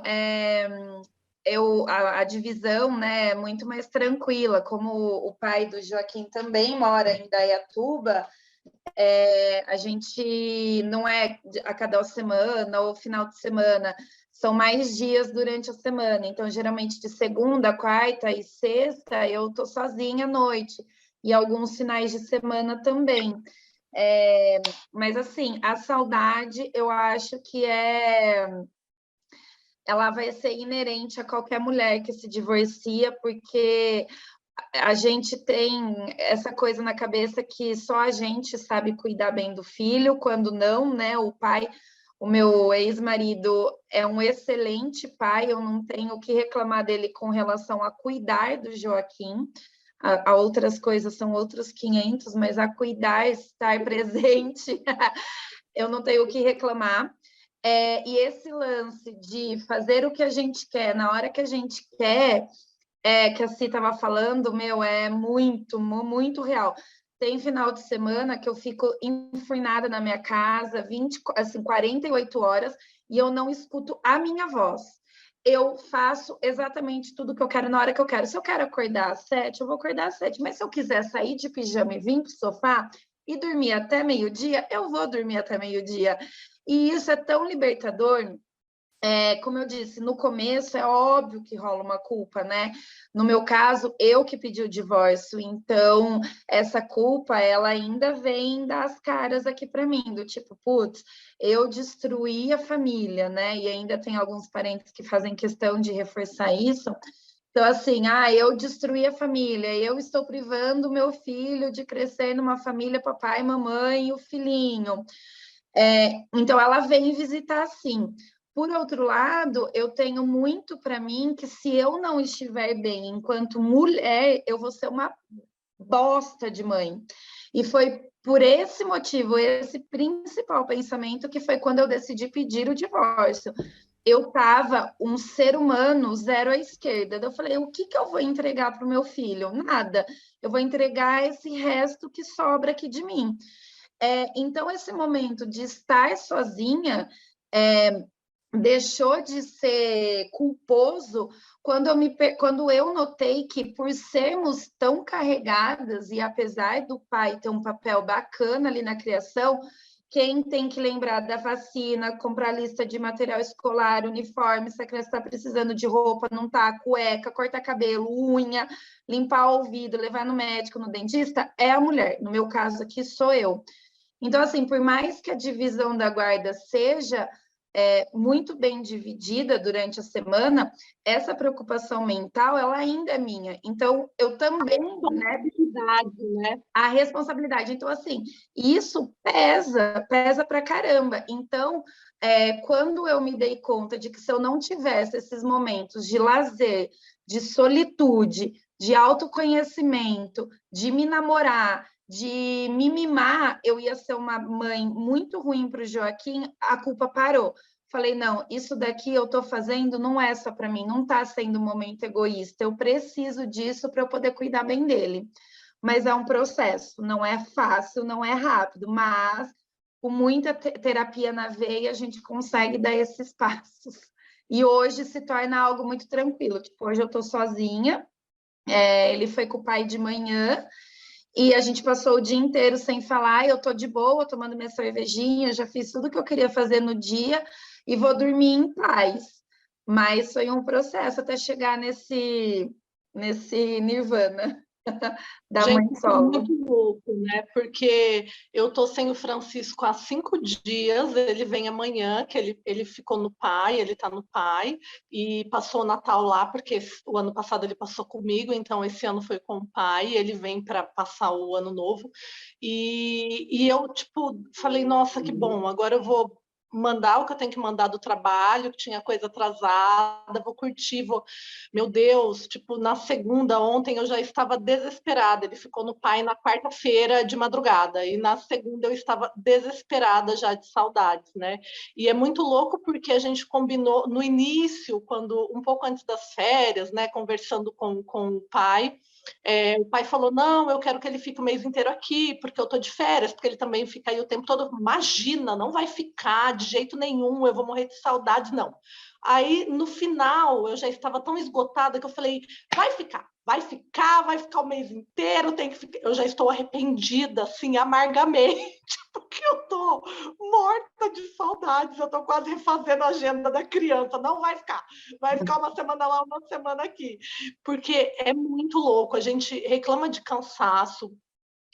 a divisão, né, é muito mais tranquila. Como o pai do Joaquim também mora em Indaiatuba, a gente não é a cada semana ou final de semana, são mais dias durante a semana. Então, geralmente de segunda, quarta e sexta, eu tô sozinha à noite. E alguns finais de semana também. Mas, assim, a saudade, eu acho que ela vai ser inerente a qualquer mulher que se divorcia, porque a gente tem essa coisa na cabeça que só a gente sabe cuidar bem do filho, quando não, né? O meu ex-marido é um excelente pai, eu não tenho o que reclamar dele com relação a cuidar do Joaquim. A outras coisas são outros 500, mas a cuidar, estar presente, eu não tenho o que reclamar. E esse lance de fazer o que a gente quer, na hora que a gente quer, que a Cí estava falando, é muito, muito real. Tem final de semana que eu fico enfurnada na minha casa, 48 horas, e eu não escuto a minha voz. Eu faço exatamente tudo que eu quero na hora que eu quero. Se eu quero acordar às 7, eu vou acordar às 7. Mas se eu quiser sair de pijama e vir para o sofá e dormir até meio-dia, eu vou dormir até meio-dia. E isso é tão libertador. Como eu disse, no começo é óbvio que rola uma culpa, né? No meu caso, eu que pedi o divórcio, então essa culpa, ela ainda vem das caras aqui para mim, do tipo, putz, eu destruí a família, né? E ainda tem alguns parentes que fazem questão de reforçar isso. Então, assim, eu destruí a família, eu estou privando meu filho de crescer numa família papai, mamãe e o filhinho. Então, ela vem visitar assim. Por outro lado, eu tenho muito para mim que se eu não estiver bem enquanto mulher, eu vou ser uma bosta de mãe. E foi por esse motivo, esse principal pensamento, que foi quando eu decidi pedir o divórcio. Eu estava um ser humano zero à esquerda. Eu falei, o que eu vou entregar para o meu filho? Nada. Eu vou entregar esse resto que sobra aqui de mim. Então, esse momento de estar sozinha deixou de ser culposo quando eu notei que, por sermos tão carregadas, e apesar do pai ter um papel bacana ali na criação, quem tem que lembrar da vacina, comprar lista de material escolar, uniforme, se a criança está precisando de roupa, não tá, cueca, cortar cabelo, unha, limpar o ouvido, levar no médico, no dentista, é a mulher. No meu caso aqui, sou eu. Então, assim, por mais que a divisão da guarda seja muito bem dividida durante a semana, essa preocupação mental, ela ainda é minha. Então, eu também, né? A responsabilidade. Então, assim, isso pesa pra caramba. Então, quando eu me dei conta de que se eu não tivesse esses momentos de lazer, de solitude, de autoconhecimento, de me namorar, de me mimar, eu ia ser uma mãe muito ruim para o Joaquim, a culpa parou. Falei, não, isso daqui eu estou fazendo não é só para mim, não está sendo um momento egoísta, eu preciso disso para eu poder cuidar bem dele. Mas é um processo, não é fácil, não é rápido, mas com muita terapia na veia a gente consegue dar esses passos. E hoje se torna algo muito tranquilo, tipo, hoje eu estou sozinha, ele foi com o pai de manhã, e a gente passou o dia inteiro sem falar, eu tô de boa, tomando minha cervejinha, já fiz tudo que eu queria fazer no dia e vou dormir em paz. Mas foi um processo até chegar nesse nirvana da mãe solo. Muito louco, né? Porque eu tô sem o Francisco há 5 dias, ele vem amanhã, que ele ficou no pai, ele tá no pai, e passou o Natal lá, porque o ano passado ele passou comigo, então esse ano foi com o pai, ele vem para passar o ano novo, e eu, tipo, falei, nossa, que bom, agora eu vou mandar o que eu tenho que mandar do trabalho, que tinha coisa atrasada, vou curtir, Meu Deus, tipo, na segunda, ontem, eu já estava desesperada, ele ficou no pai na quarta-feira de madrugada, e na segunda eu estava desesperada já de saudades, né? E é muito louco porque a gente combinou no início, um pouco antes das férias, né, conversando com o pai, o pai falou, não, eu quero que ele fique o mês inteiro aqui, porque eu tô de férias, porque ele também fica aí o tempo todo. Imagina, não vai ficar de jeito nenhum, eu vou morrer de saudade, não. Aí, no final, eu já estava tão esgotada que eu falei, vai ficar o mês inteiro, tem que ficar. Eu já estou arrependida, assim, amargamente, porque eu tô morta de saudades, eu tô quase refazendo a agenda da criança, não vai ficar uma semana lá, uma semana aqui, porque é muito louco, a gente reclama de cansaço,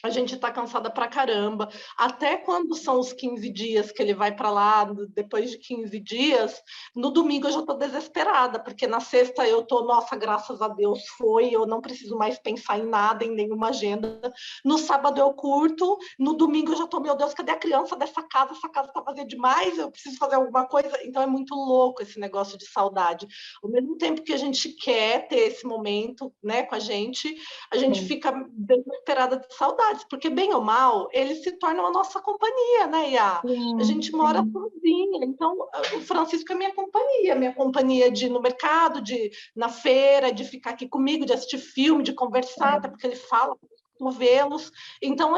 a gente tá cansada pra caramba, até quando são os 15 dias que ele vai para lá, depois de 15 dias, no domingo eu já tô desesperada, porque na sexta eu tô, nossa, graças a Deus foi, eu não preciso mais pensar em nada, em nenhuma agenda, no sábado eu curto, no domingo eu já tô, meu Deus, cadê a criança dessa casa? Essa casa tá vazia demais, eu preciso fazer alguma coisa, então é muito louco esse negócio de saudade, ao mesmo tempo que a gente quer ter esse momento, né, com a gente fica desesperada de saudade, porque bem ou mal, eles se tornam a nossa companhia, né, Iá? A gente mora sozinha, então o Francisco é minha companhia de ir no mercado, de ir na feira, de ficar aqui comigo, de assistir filme, de conversar, até porque ele fala, vê-los. Então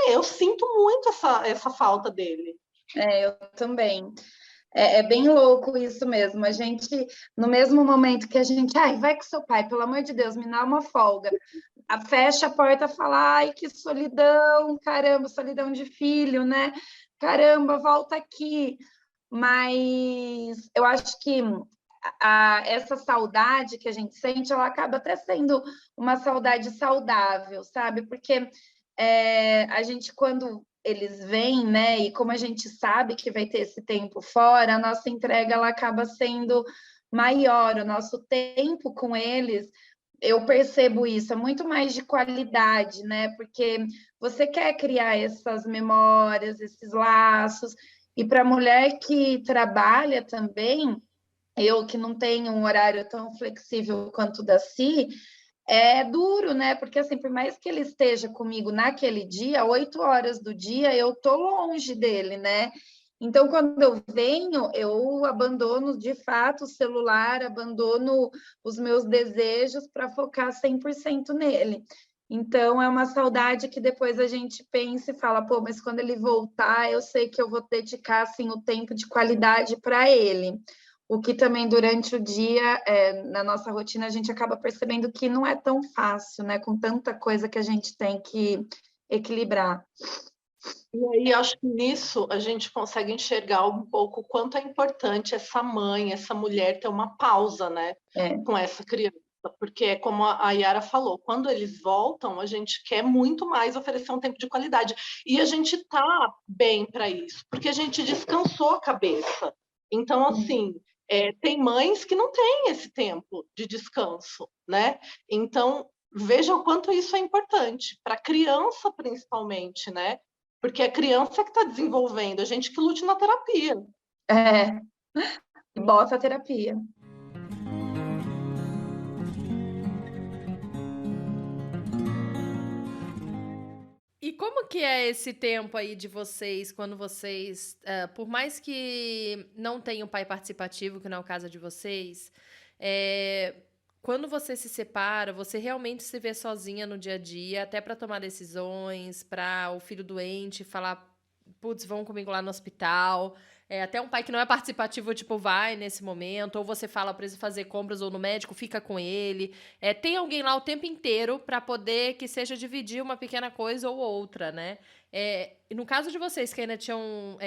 eu sinto muito essa falta dele. Eu também. É bem louco isso mesmo. A gente, no mesmo momento que a gente, vai com seu pai, pelo amor de Deus, me dá uma folga. Fecha a porta e fala, ai, que solidão, caramba, solidão de filho, né? Caramba, volta aqui. Mas eu acho que essa saudade que a gente sente, ela acaba até sendo uma saudade saudável, sabe? Porque a gente, quando eles vêm, né? E como a gente sabe que vai ter esse tempo fora, a nossa entrega ela acaba sendo maior, o nosso tempo com eles, eu percebo isso, é muito mais de qualidade, né? Porque você quer criar essas memórias, esses laços, e para a mulher que trabalha também, eu que não tenho um horário tão flexível quanto o da Si, é duro, né? Porque, assim, por mais que ele esteja comigo naquele dia, 8 horas do dia, eu tô longe dele, né? Então, quando eu venho, eu abandono, de fato, o celular, abandono os meus desejos para focar 100% nele. Então, é uma saudade que depois a gente pensa e fala, pô, mas quando ele voltar, eu sei que eu vou dedicar, assim, o tempo de qualidade para ele. O que também durante o dia, na nossa rotina, a gente acaba percebendo que não é tão fácil, né? Com tanta coisa que a gente tem que equilibrar. E aí, acho que nisso a gente consegue enxergar um pouco o quanto é importante essa mãe, essa mulher ter uma pausa, né, com essa criança. Porque é como a Yara falou, quando eles voltam, a gente quer muito mais oferecer um tempo de qualidade. E a gente tá bem para isso, porque a gente descansou a cabeça. Então, assim, tem mães que não têm esse tempo de descanso, né? Então, veja o quanto isso é importante, para a criança principalmente, né? Porque é a criança que está desenvolvendo, a gente que lute na terapia. Bota a terapia. E como que é esse tempo aí de vocês, quando vocês, por mais que não tenham pai participativo, que não é o caso de vocês, quando você se separa, você realmente se vê sozinha no dia a dia, até para tomar decisões, para o filho doente falar, putz, vão comigo lá no hospital. Até um pai que não é participativo, tipo, vai nesse momento, ou você fala para ele fazer compras ou no médico, fica com ele. Tem alguém lá o tempo inteiro para poder que seja dividir uma pequena coisa ou outra, né? No caso de vocês que ainda tinham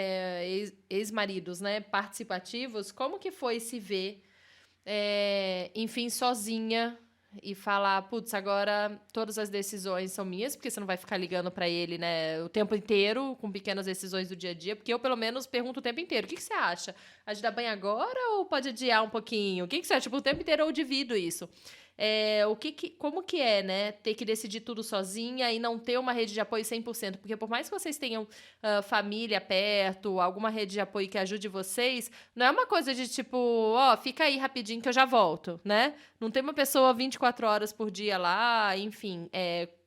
ex-maridos, né, participativos, como que foi se ver, enfim, sozinha e falar, putz, agora todas as decisões são minhas, porque você não vai ficar ligando pra ele, né, o tempo inteiro, com pequenas decisões do dia a dia, porque eu, pelo menos, pergunto o tempo inteiro, o que você acha? A gente dá banho agora ou pode adiar um pouquinho? O que você acha? Tipo, o tempo inteiro eu divido isso. Como que é, né, ter que decidir tudo sozinha e não ter uma rede de apoio 100%? Porque por mais que vocês tenham família perto, alguma rede de apoio que ajude vocês, não é uma coisa de tipo, fica aí rapidinho que eu já volto, né? Não tem uma pessoa 24 horas por dia lá, enfim.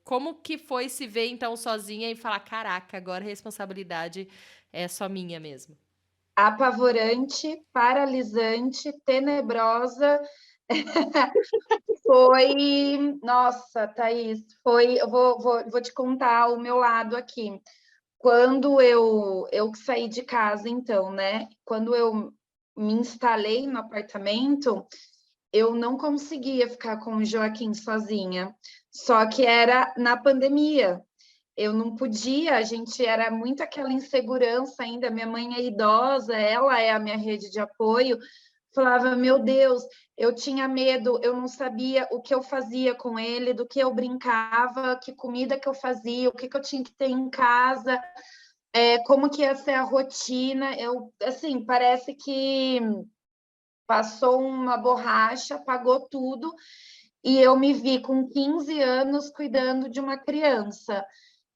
Como que foi se ver, então, sozinha e falar, caraca, agora a responsabilidade é só minha mesmo? Apavorante, paralisante, tenebrosa. Foi, nossa, Thaís, eu vou te contar o meu lado aqui. Quando eu saí de casa, então, né? Quando eu me instalei no apartamento, eu não conseguia ficar com o Joaquim sozinha. Só que era na pandemia. Eu não podia, a gente era muito aquela insegurança ainda. Minha mãe é idosa, ela é a minha rede de apoio. Falava, meu Deus, eu tinha medo, eu não sabia o que eu fazia com ele, do que eu brincava, que comida que eu fazia, o que eu tinha que ter em casa, como que ia ser a rotina. Assim, parece que passou uma borracha, apagou tudo, e eu me vi com 15 anos cuidando de uma criança.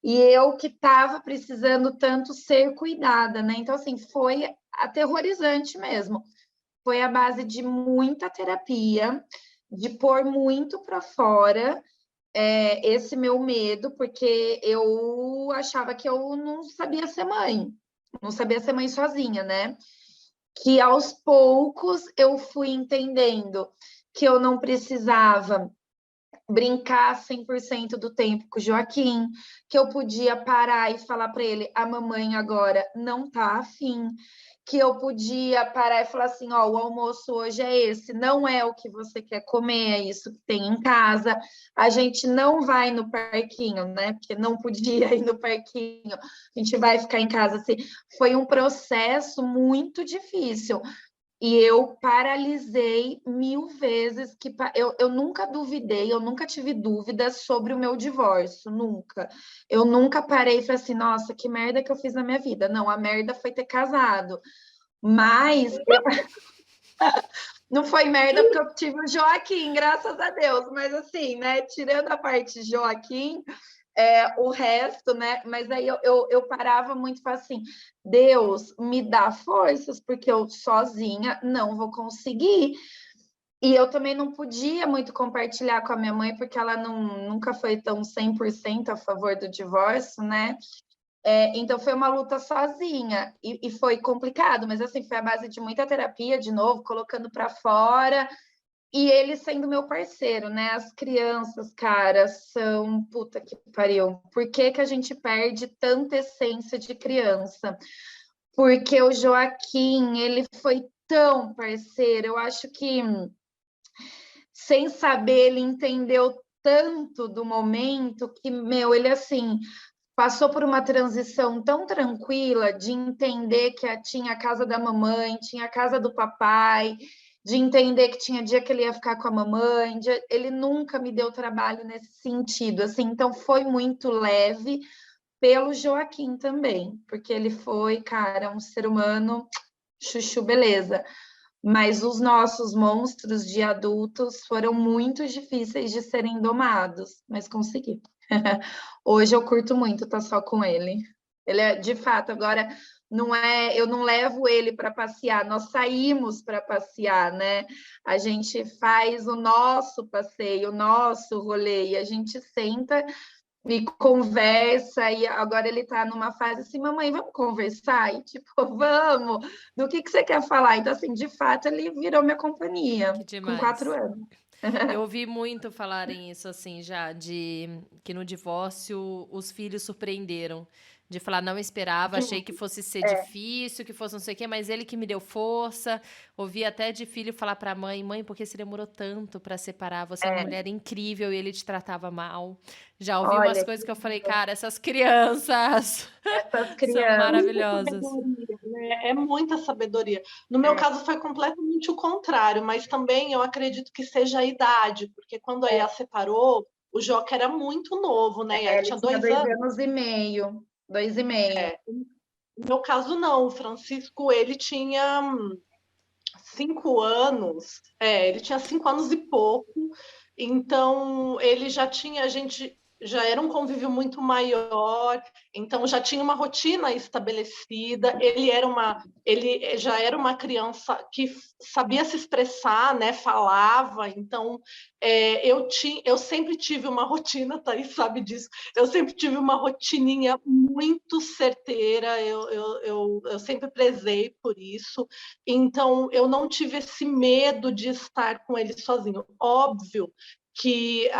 E eu que estava precisando tanto ser cuidada, né? Então, assim, foi aterrorizante mesmo. Foi a base de muita terapia, de pôr muito para fora esse meu medo, porque eu achava que eu não sabia ser mãe, não sabia ser mãe sozinha, né? Que aos poucos eu fui entendendo que eu não precisava brincar 100% do tempo com o Joaquim, que eu podia parar e falar para ele, a mamãe agora não tá afim, que eu podia parar e falar assim, o almoço hoje é esse, não é o que você quer comer, é isso que tem em casa, a gente não vai no parquinho, né, porque não podia ir no parquinho, a gente vai ficar em casa, assim, foi um processo muito difícil, e eu paralisei 1000 vezes, que eu nunca duvidei, eu nunca tive dúvidas sobre o meu divórcio, nunca. Eu nunca parei e falei assim, nossa, que merda que eu fiz na minha vida. Não, a merda foi ter casado. Mas não foi merda porque eu tive o Joaquim, graças a Deus. Mas assim, né, tirando a parte Joaquim, o resto, né? Mas aí eu parava muito e falava assim, Deus, me dá forças, porque eu sozinha não vou conseguir. E eu também não podia muito compartilhar com a minha mãe, porque ela nunca foi tão 100% a favor do divórcio, né? Então foi uma luta sozinha e foi complicado, mas assim, foi a base de muita terapia, de novo, colocando para fora, e ele sendo meu parceiro, né? As crianças, cara, são puta que pariu. Por que que a gente perde tanta essência de criança? Porque o Joaquim, ele foi tão parceiro, eu acho que sem saber, ele entendeu tanto do momento que, meu, ele assim passou por uma transição tão tranquila de entender que tinha a casa da mamãe, tinha a casa do papai, de entender que tinha dia que ele ia ficar com a mamãe, ele nunca me deu trabalho nesse sentido, assim, então foi muito leve pelo Joaquim também, porque ele foi, cara, um ser humano chuchu beleza. Mas os nossos monstros de adultos foram muito difíceis de serem domados, mas consegui. Hoje eu curto muito estar só com ele. Ele é, de fato, agora não é, eu não levo ele para passear, nós saímos para passear, né? A gente faz o nosso passeio, o nosso rolê, e a gente senta e conversa, e agora ele está numa fase assim, mamãe, vamos conversar? E tipo, vamos, do que você quer falar? Então, assim, de fato, ele virou minha companhia, Que com 4 demais. anos. Eu ouvi muito falarem isso, assim, já, de que no divórcio os filhos surpreenderam. De falar, não esperava, achei que fosse ser difícil, que fosse não sei o quê, mas ele que me deu força. Ouvi até de filho falar pra mãe, mãe, por que você demorou tanto pra separar? Você é uma mulher incrível e ele te tratava mal. Já ouvi umas Olha, coisas que eu falei, cara, essas crianças essas são crianças. maravilhosas. Sabedoria, né? É muita sabedoria. No meu caso foi completamente o contrário, mas também eu acredito que seja a idade, porque quando a Iá separou, o Joca era muito novo, né? Ele Ele tinha tinha 2 anos. 2 anos e meio, 2 e meio. No meu caso, não. O Francisco, ele tinha 5 anos. Ele tinha 5 anos e pouco. Então, ele já tinha, a gente já era um convívio muito maior, então já tinha uma rotina estabelecida. Ele já era uma criança que sabia se expressar, né? Falava. Então, eu sempre tive uma rotina, Thaís sabe disso. Eu sempre tive uma rotininha muito certeira. Eu sempre prezei por isso. Então, eu não tive esse medo de estar com ele sozinho. Óbvio que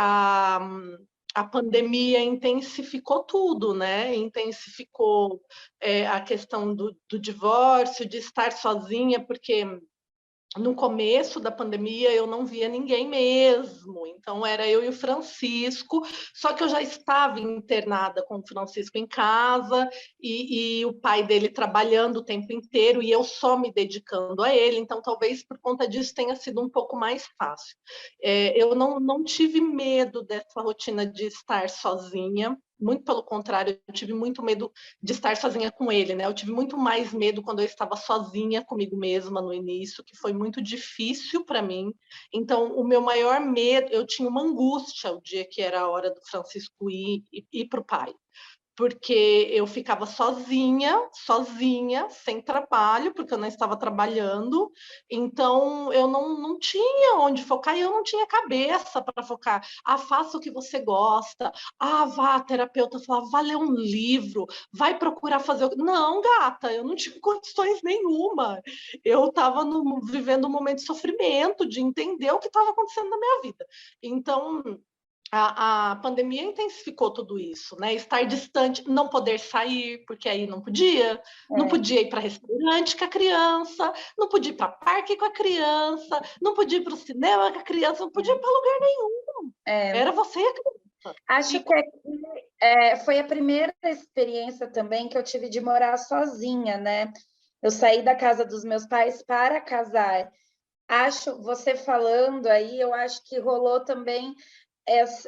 a pandemia intensificou tudo, né? Intensificou a questão do divórcio, de estar sozinha, porque no começo da pandemia eu não via ninguém mesmo, então era eu e o Francisco, só que eu já estava internada com o Francisco em casa e o pai dele trabalhando o tempo inteiro e eu só me dedicando a ele, então talvez por conta disso tenha sido um pouco mais fácil. Eu não tive medo dessa rotina de estar sozinha, muito pelo contrário, eu tive muito medo de estar sozinha com ele, né? Eu tive muito mais medo quando eu estava sozinha comigo mesma no início, que foi muito difícil para mim. Então, o meu maior medo, eu tinha uma angústia o dia que era a hora do Francisco ir para o pai, porque eu ficava sozinha, sem trabalho, porque eu não estava trabalhando, então eu não tinha onde focar e eu não tinha cabeça para focar. Faça o que você gosta. Vá, a terapeuta falava, vá ler um livro, vai procurar fazer. Não, gata, eu não tinha condições nenhuma. Eu estava vivendo um momento de sofrimento, de entender o que estava acontecendo na minha vida. Então, a pandemia intensificou tudo isso, né? Estar distante, não poder sair, porque aí não podia ir para restaurante com a criança, não podia ir para parque com a criança, não podia ir para o cinema com a criança, não podia ir para lugar nenhum. Era você e a criança. Acho que foi a primeira experiência também que eu tive de morar sozinha, né? Eu saí da casa dos meus pais para casar. Você falando aí, eu acho que rolou também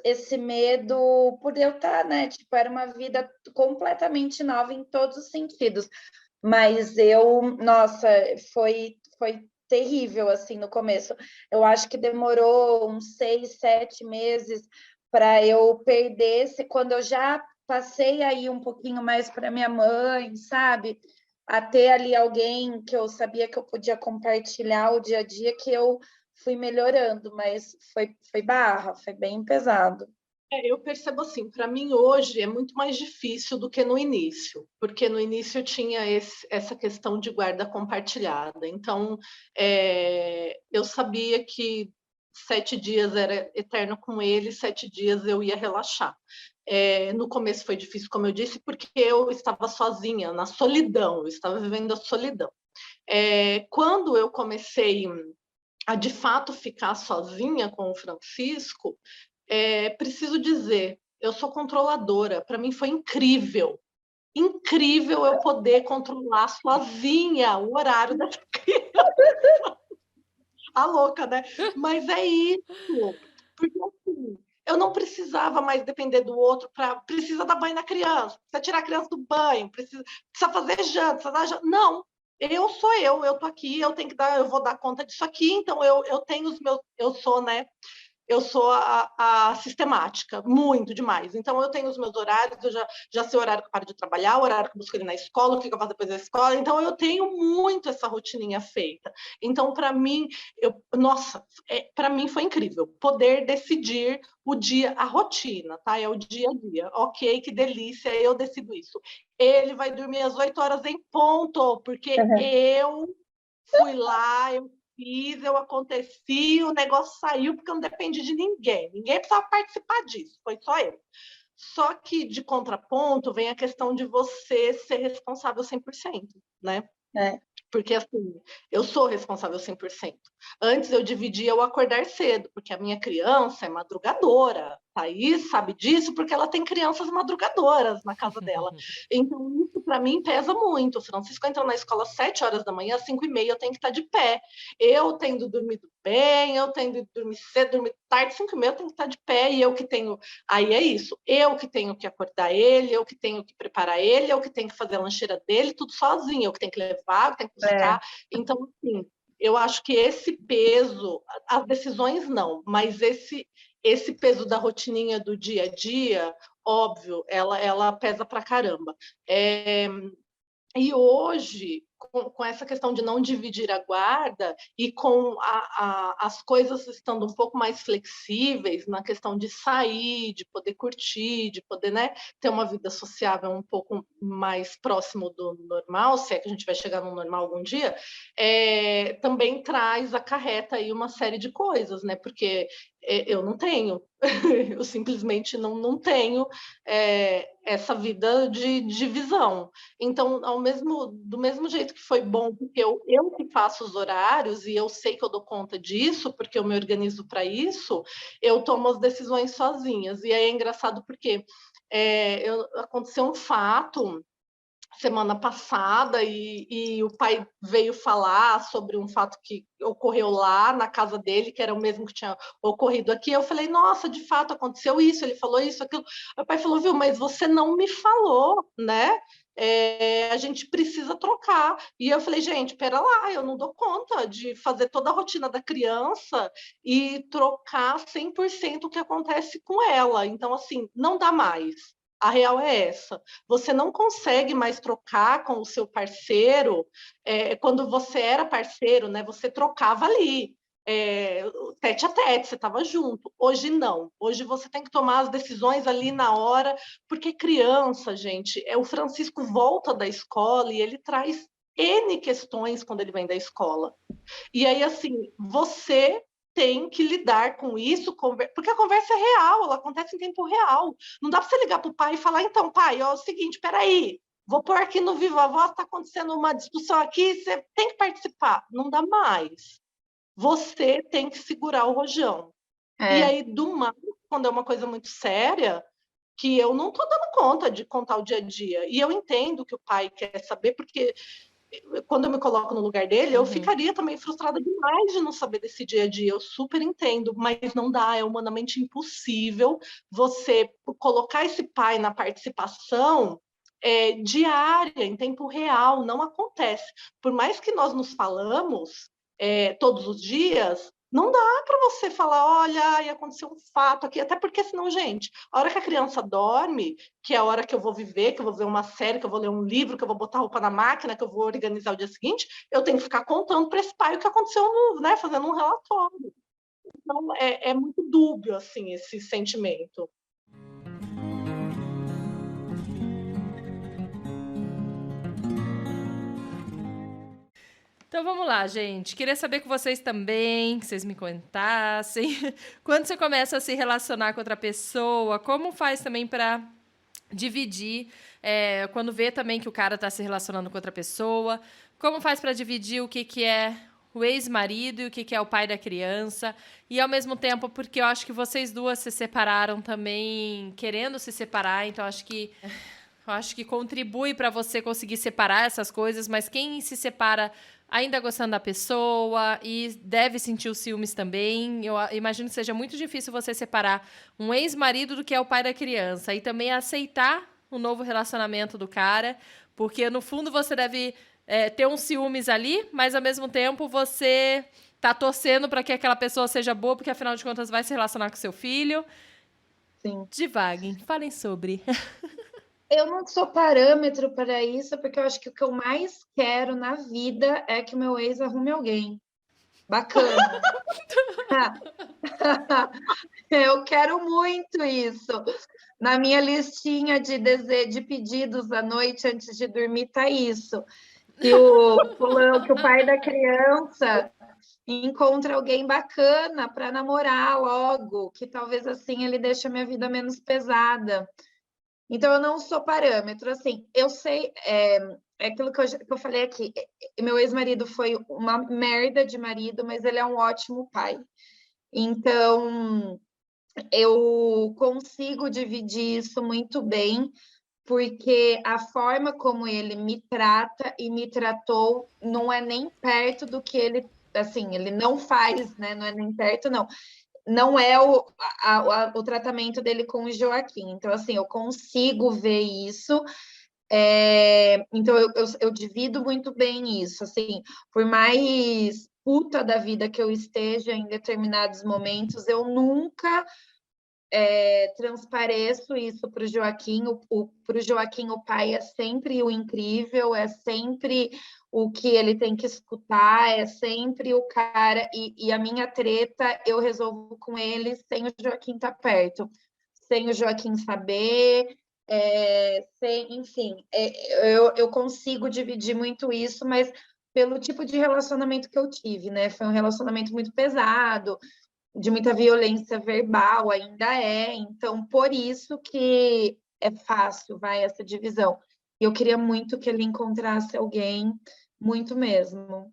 esse medo por eu estar, né? Tipo, era uma vida completamente nova em todos os sentidos. Mas nossa, foi terrível, assim, no começo. Eu acho que demorou uns 6, 7 meses para eu perder, quando eu já passei aí um pouquinho mais para minha mãe, sabe? A ter ali alguém que eu sabia que eu podia compartilhar o dia a dia, que eu fui melhorando, mas foi barra, foi bem pesado. Eu percebo assim, para mim hoje é muito mais difícil do que no início, porque no início eu tinha essa questão de guarda compartilhada. Então, eu sabia que 7 dias era eterno com ele, 7 dias eu ia relaxar. No começo foi difícil, como eu disse, porque eu estava sozinha, na solidão, eu estava vivendo a solidão. Quando eu comecei a, de fato, ficar sozinha com o Francisco, preciso dizer, eu sou controladora. Para mim foi incrível eu poder controlar sozinha o horário da criança. A louca, né? Mas é isso. Porque assim, eu não precisava mais depender do outro precisa dar banho na criança, precisa tirar a criança do banho, precisa fazer janta, precisa dar janta. Não, eu sou eu tô aqui, eu vou dar conta disso aqui, então eu tenho os meus, eu sou, né? Eu sou a sistemática, muito demais. Então, eu tenho os meus horários, eu já sei o horário que eu paro de trabalhar, o horário que eu busco ele na escola, o que eu faço depois da escola. Então, eu tenho muito essa rotininha feita. Então, para mim, para mim foi incrível poder decidir o dia, a rotina, tá? É o dia a dia. Ok, que delícia, eu decido isso. Ele vai dormir às 8 horas em ponto, porque eu fui lá, eu aconteci, o negócio saiu porque eu não dependi de ninguém. Ninguém precisava participar disso, foi só eu. Só que, de contraponto, vem a questão de você ser responsável 100%, né? Porque, assim, eu sou responsável 100%. Antes eu dividia o acordar cedo, porque a minha criança é madrugadora. Thaís sabe disso porque ela tem crianças madrugadoras na casa dela. Então, isso para mim pesa muito. O Francisco entra na escola às 7 horas da manhã, às 5h30 eu tenho que estar de pé. Eu tendo dormido bem, eu tendo dormir cedo, dormir tarde, 5h30 eu tenho que estar de pé. E eu que tenho... Aí é isso. Eu que tenho que acordar ele, eu que tenho que preparar ele, eu que tenho que fazer a lancheira dele, tudo sozinho. Eu que tenho que levar, eu que tenho que buscar. Então, assim, eu acho que esse peso, as decisões não, mas esse peso da rotininha do dia a dia, óbvio, ela pesa pra caramba. E hoje, com essa questão de não dividir a guarda e com as coisas estando um pouco mais flexíveis na questão de sair, de poder curtir, de poder, né, ter uma vida sociável um pouco mais próximo do normal, se é que a gente vai chegar no normal algum dia, também acarreta aí uma série de coisas, né? Porque eu não tenho, eu simplesmente não tenho essa vida de divisão. Então, do mesmo jeito que foi bom, porque eu que faço os horários e eu sei que eu dou conta disso, porque eu me organizo para isso, eu tomo as decisões sozinhas. E aí é engraçado porque aconteceu um fato semana passada e o pai veio falar sobre um fato que ocorreu lá na casa dele, que era o mesmo que tinha ocorrido aqui. Eu falei, nossa, de fato aconteceu isso, ele falou isso, aquilo. O pai falou, viu, mas você não me falou, né? A gente precisa trocar. E eu falei, gente, pera lá, eu não dou conta de fazer toda a rotina da criança e trocar 100% o que acontece com ela. Então, assim, não dá mais. A real é essa. Você não consegue mais trocar com o seu parceiro. Quando você era parceiro, né, você trocava ali, tete a tete, você estava junto. Hoje não. Hoje você tem que tomar as decisões ali na hora, porque criança, gente, o Francisco volta da escola e ele traz N questões quando ele vem da escola. E aí, assim, você tem que lidar com isso, porque a conversa é real, ela acontece em tempo real. Não dá para você ligar para o pai e falar, então, pai, é o seguinte, peraí, vou pôr aqui no Viva a Voz, está acontecendo uma discussão aqui, você tem que participar. Não dá mais. Você tem que segurar o rojão. E aí, do mais, quando é uma coisa muito séria, que eu não estou dando conta de contar o dia a dia. E eu entendo que o pai quer saber, porque quando eu me coloco no lugar dele, eu ficaria também frustrada demais de não saber desse dia a dia. Eu super entendo, mas não dá, é humanamente impossível você colocar esse pai na participação diária, em tempo real, não acontece. Por mais que nós nos falamos todos os dias, Não dá para você falar, olha, ai, aconteceu um fato aqui, até porque senão, gente, a hora que a criança dorme, que é a hora que eu vou viver, que eu vou ver uma série, que eu vou ler um livro, que eu vou botar roupa na máquina, que eu vou organizar o dia seguinte, eu tenho que ficar contando para esse pai o que aconteceu, né, fazendo um relatório. Então, é muito dúbio, assim, esse sentimento. Então vamos lá, gente. Queria saber com vocês também, que vocês me contassem. Quando você começa a se relacionar com outra pessoa, como faz também para dividir, quando vê também que o cara está se relacionando com outra pessoa, como faz para dividir o que é o ex-marido e o que é o pai da criança, e ao mesmo tempo, porque eu acho que vocês duas se separaram também querendo se separar, então eu acho que contribui para você conseguir separar essas coisas, mas quem se separa ainda gostando da pessoa e deve sentir os ciúmes também, eu imagino que seja muito difícil você separar um ex-marido do que é o pai da criança e também aceitar o novo relacionamento do cara, porque no fundo você deve ter uns ciúmes ali, mas ao mesmo tempo você tá torcendo para que aquela pessoa seja boa, porque afinal de contas vai se relacionar com seu filho. Sim. Divaguem, falem sobre. Eu não sou parâmetro para isso, porque eu acho que o que eu mais quero na vida é que o meu ex arrume alguém. Bacana. Eu quero muito isso. Na minha listinha de pedidos à noite antes de dormir tá isso. Que o pai da criança encontre alguém bacana para namorar logo, que talvez assim ele deixe a minha vida menos pesada. Então, eu não sou parâmetro, assim, eu sei, aquilo que eu falei aqui, meu ex-marido foi uma merda de marido, mas ele é um ótimo pai. Então, eu consigo dividir isso muito bem, porque a forma como ele me trata e me tratou não é nem perto do que ele, assim, ele não faz, né? Não é nem perto, não. Não é o tratamento dele com o Joaquim. Então, assim, eu consigo ver isso. Então, eu divido muito bem isso. Assim, por mais puta da vida que eu esteja em determinados momentos, eu nunca transpareço isso para o Joaquim. Para o Joaquim, o pai é sempre o incrível, é sempre o que ele tem que escutar, é sempre o cara. E a minha treta eu resolvo com ele sem o Joaquim estar perto, sem o Joaquim saber. Enfim, eu consigo dividir muito isso, mas pelo tipo de relacionamento que eu tive, né? Foi um relacionamento muito pesado, de muita violência verbal, ainda então por isso que é fácil, essa divisão. E eu queria muito que ele encontrasse alguém, muito mesmo.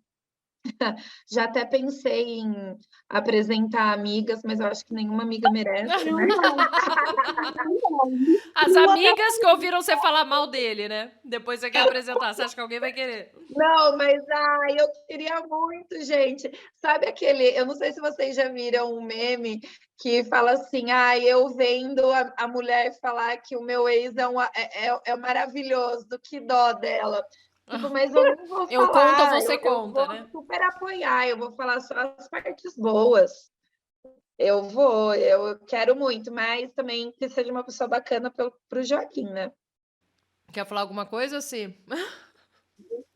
Já até pensei em apresentar amigas, mas eu acho que nenhuma amiga merece, né? As amigas que ouviram você falar mal dele, né? Depois você quer apresentar. Você acha que alguém vai querer? Não, mas eu queria muito, gente. Sabe aquele... Eu não sei se vocês já viram um meme que fala assim, eu vendo a mulher falar que o meu ex é maravilhoso, que dó dela. Tipo, mas eu não vou eu falar. Conto, você conta, eu vou né? super apoiar, eu vou falar só as partes boas. Eu quero muito, mas também que seja uma pessoa bacana pro Joaquim, né? Quer falar alguma coisa, assim?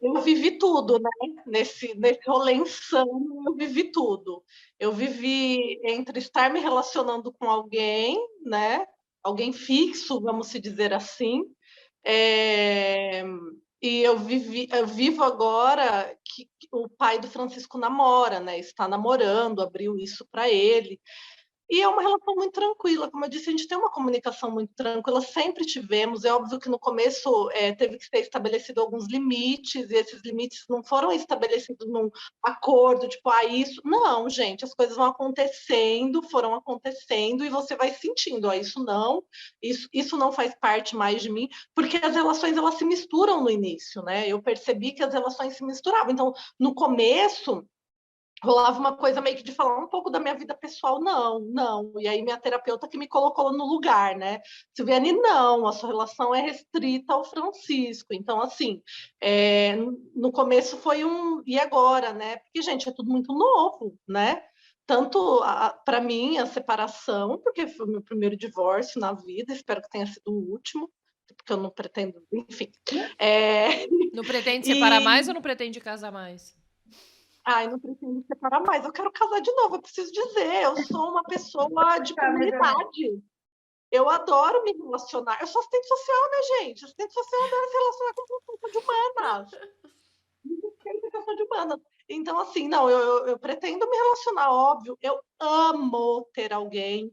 Eu vivi tudo, né? Nesse rolê insano, eu vivi tudo. Eu vivi entre estar me relacionando com alguém, né? Alguém fixo, vamos se dizer assim. E eu vivo agora que o pai do Francisco namora, né? Está namorando, abriu isso para ele. E é uma relação muito tranquila, como eu disse, a gente tem uma comunicação muito tranquila, sempre tivemos. É óbvio que no começo teve que ser estabelecido alguns limites, e esses limites não foram estabelecidos num acordo, tipo, isso. Não, gente, as coisas vão acontecendo, foram acontecendo, e você vai sentindo, isso não faz parte mais de mim, porque as relações elas se misturam no início, né? Eu percebi que as relações se misturavam. Então, no começo rolava uma coisa meio que de falar um pouco da minha vida pessoal, não. E aí minha terapeuta que me colocou no lugar, né? Silviane, não, a sua relação é restrita ao Francisco. Então, assim, no começo foi e agora, né? Porque, gente, é tudo muito novo, né? tanto para mim a separação, porque foi o meu primeiro divórcio na vida, espero que tenha sido o último, porque eu não pretendo, enfim. Não pretende separar mais ou não pretende casar mais? Ai, não pretendo separar mais, eu quero casar de novo, eu preciso dizer, eu sou uma pessoa de comunidade. Eu adoro me relacionar. Eu sou assistente social, né, gente? Assistente social adora se relacionar com pessoas de humanas. Questão de humanas. Então, assim, não, eu pretendo me relacionar, óbvio. Eu amo ter alguém,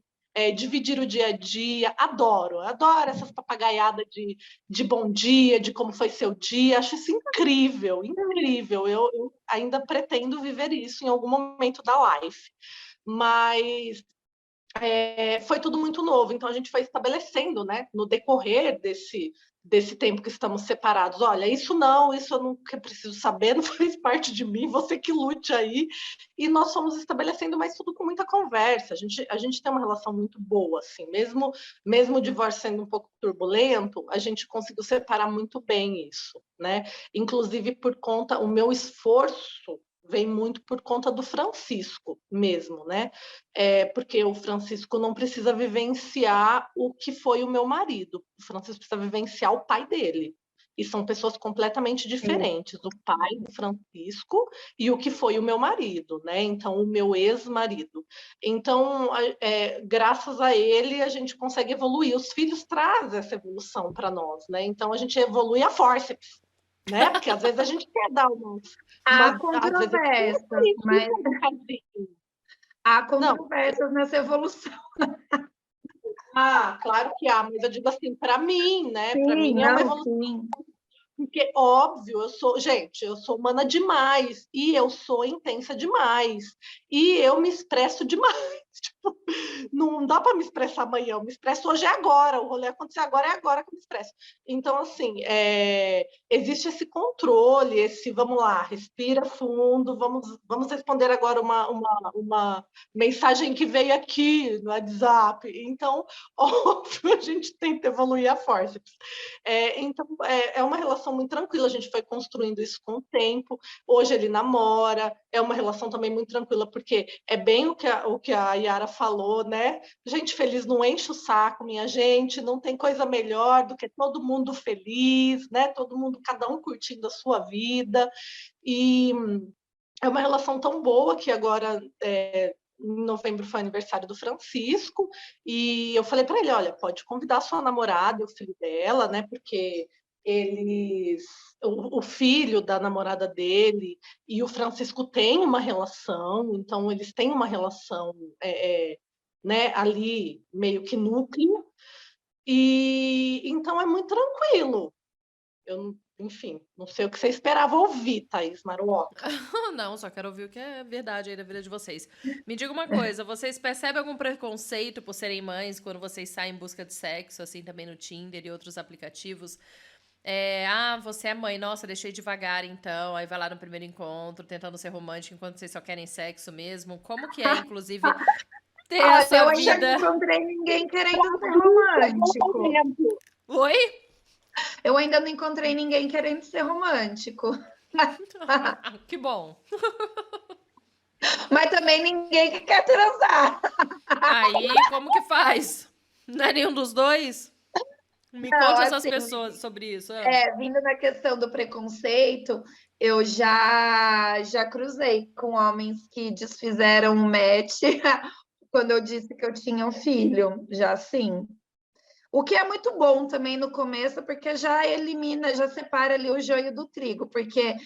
dividir o dia a dia. Adoro essas papagaiadas de bom dia, de como foi seu dia. Acho isso incrível, incrível. Eu ainda pretendo viver isso em algum momento da life. Mas foi tudo muito novo, então a gente foi estabelecendo, né, no decorrer desse tempo que estamos separados. Olha, isso eu não preciso saber, não faz parte de mim, você que lute aí. E nós fomos estabelecendo, mas tudo com muita conversa. A gente tem uma relação muito boa, assim, mesmo o divórcio sendo um pouco turbulento, a gente conseguiu separar muito bem isso, né? Inclusive por conta, o meu esforço vem muito por conta do Francisco mesmo, né? Porque o Francisco não precisa vivenciar o que foi o meu marido. O Francisco precisa vivenciar o pai dele. E são pessoas completamente diferentes. O pai do Francisco e o que foi o meu marido, né? Então, o meu ex-marido. Então, graças a ele, a gente consegue evoluir. Os filhos trazem essa evolução para nós, né? Então, a gente evolui a forceps, né? Porque às vezes a gente quer dar Há controvérsias, mas há controvérsias nessa evolução. Claro que há, mas eu digo assim, para mim, né? Para mim é uma evolução. Sim. Porque, óbvio, eu sou humana demais, e eu sou intensa demais, e eu me expresso demais. Tipo, não dá para me expressar amanhã, eu me expresso hoje, é agora, o rolê acontecer agora, é agora que eu me expresso. Então, assim, existe esse controle, vamos lá, respira fundo, vamos responder agora uma mensagem que veio aqui no WhatsApp. Então, óbvio, a gente tenta evoluir a força. Então, é uma relação muito tranquila, a gente foi construindo isso com o tempo. Hoje ele namora, é uma relação também muito tranquila, porque é bem o que a Yara falou, né? Gente feliz não enche o saco, minha gente, não tem coisa melhor do que todo mundo feliz, né? Todo mundo, cada um curtindo a sua vida. E é uma relação tão boa que agora, em novembro foi aniversário do Francisco, e eu falei para ele, olha, pode convidar a sua namorada, o filho dela, né? Porque o filho da namorada dele e o Francisco têm uma relação, então eles têm uma relação, né, ali meio que núcleo, e então é muito tranquilo. Enfim, não sei o que você esperava ouvir, Thaís Maruoca. Não, só quero ouvir o que é verdade aí da vida de vocês. Me diga uma coisa, vocês percebem algum preconceito por serem mães quando vocês saem em busca de sexo, assim, também no Tinder e outros aplicativos? Você é mãe, nossa, deixei devagar então, aí vai lá no primeiro encontro, tentando ser romântico enquanto vocês só querem sexo mesmo. Como que é, inclusive, ter essa eu vida? ainda não encontrei ninguém querendo ser romântico. Oi? Eu ainda não encontrei ninguém querendo ser romântico. Que bom. Mas também ninguém que quer transar. Aí, como que faz? Não é nenhum dos dois? Me conte essas pessoas sobre isso. Vindo na questão do preconceito, eu já cruzei com homens que desfizeram um match quando eu disse que eu tinha um filho, já sim. O que é muito bom também no começo, porque já separa ali o joio do trigo, porque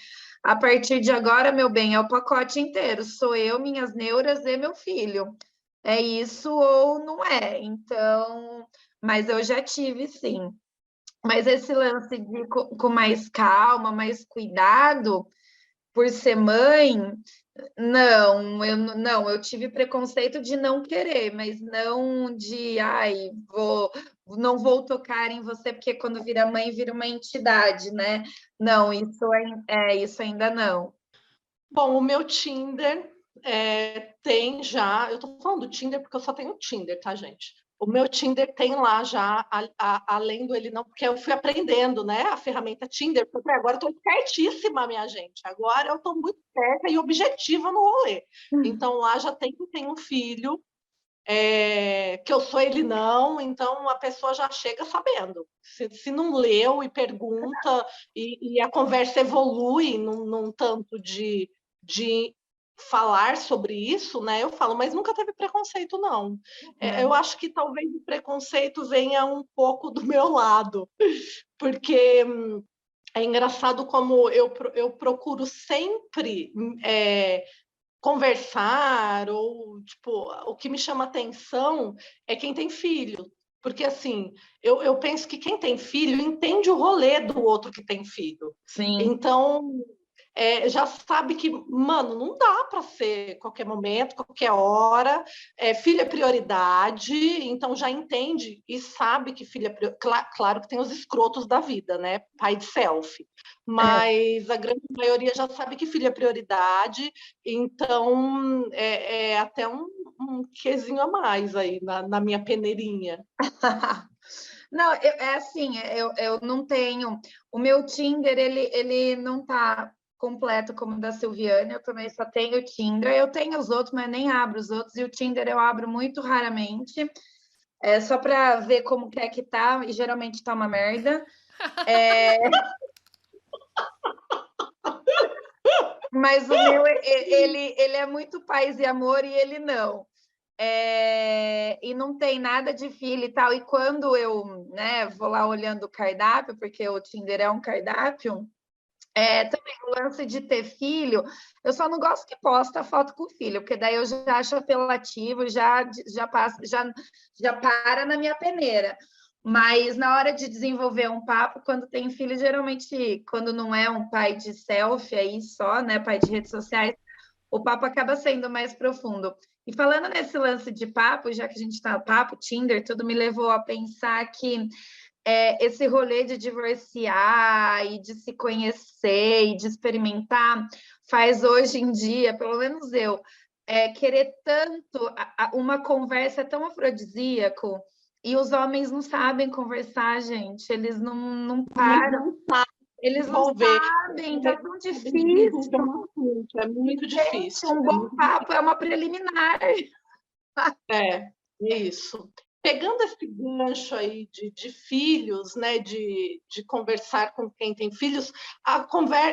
a partir de agora, meu bem, é o pacote inteiro. Sou eu, minhas neuras e meu filho. É isso ou não é? Então, mas eu já tive, sim. Mas esse lance de com mais calma, mais cuidado, por ser mãe, eu tive preconceito de não querer, mas não de, não vou tocar em você, porque quando vira mãe, vira uma entidade, né? Não, isso ainda não. Bom, o meu Tinder tem já, eu tô falando do Tinder porque eu só tenho Tinder, tá, gente? O meu Tinder tem lá já, além do ele não, porque eu fui aprendendo, né, a ferramenta Tinder, porque agora eu estou certíssima, minha gente. Agora eu estou muito certa e objetiva no rolê. Então lá já tem um filho, que eu sou ele não, então a pessoa já chega sabendo. Se não leu e pergunta, e a conversa evolui num tanto de falar sobre isso, né? Eu falo, mas nunca teve preconceito, não. Eu acho que talvez o preconceito venha um pouco do meu lado, porque é engraçado como eu procuro sempre conversar, ou tipo, o que me chama atenção é quem tem filho. Porque assim, eu penso que quem tem filho entende o rolê do outro que tem filho. Sim. Então, já sabe que, mano, não dá para ser qualquer momento, qualquer hora. Filho é prioridade, então já entende e sabe que filho é prioridade. Claro que tem os escrotos da vida, né? Pai de selfie. Mas a grande maioria já sabe que filho é prioridade, então é até um quezinho a mais aí na minha peneirinha. Não, é assim, eu não tenho. O meu Tinder, ele não tá completo como o da Silviane, eu também só tenho o Tinder. Eu tenho os outros, mas nem abro os outros, e o Tinder eu abro muito raramente, só para ver como que é que tá, e geralmente tá uma merda. Mas o meu, ele é muito paz e amor, e ele não. E não tem nada de filho e tal. E quando eu, né, vou lá olhando o cardápio, porque o Tinder é um cardápio, também o lance de ter filho, eu só não gosto que posta foto com o filho, porque daí eu já acho apelativo, já passa, já para na minha peneira. Mas na hora de desenvolver um papo, quando tem filho, geralmente, quando não é um pai de selfie aí só, né, pai de redes sociais, o papo acaba sendo mais profundo. E falando nesse lance de papo, já que a gente está no papo, Tinder, tudo me levou a pensar que esse rolê de divorciar e de se conhecer e de experimentar faz hoje em dia, pelo menos eu, querer tanto uma conversa tão afrodisíaco, e os homens não sabem conversar, gente, eles não param. Eles não sabem, tá tão difícil. É muito difícil. Um bom papo é uma preliminar. É isso. Pegando esse gancho aí de filhos, né, de conversar com quem tem filhos,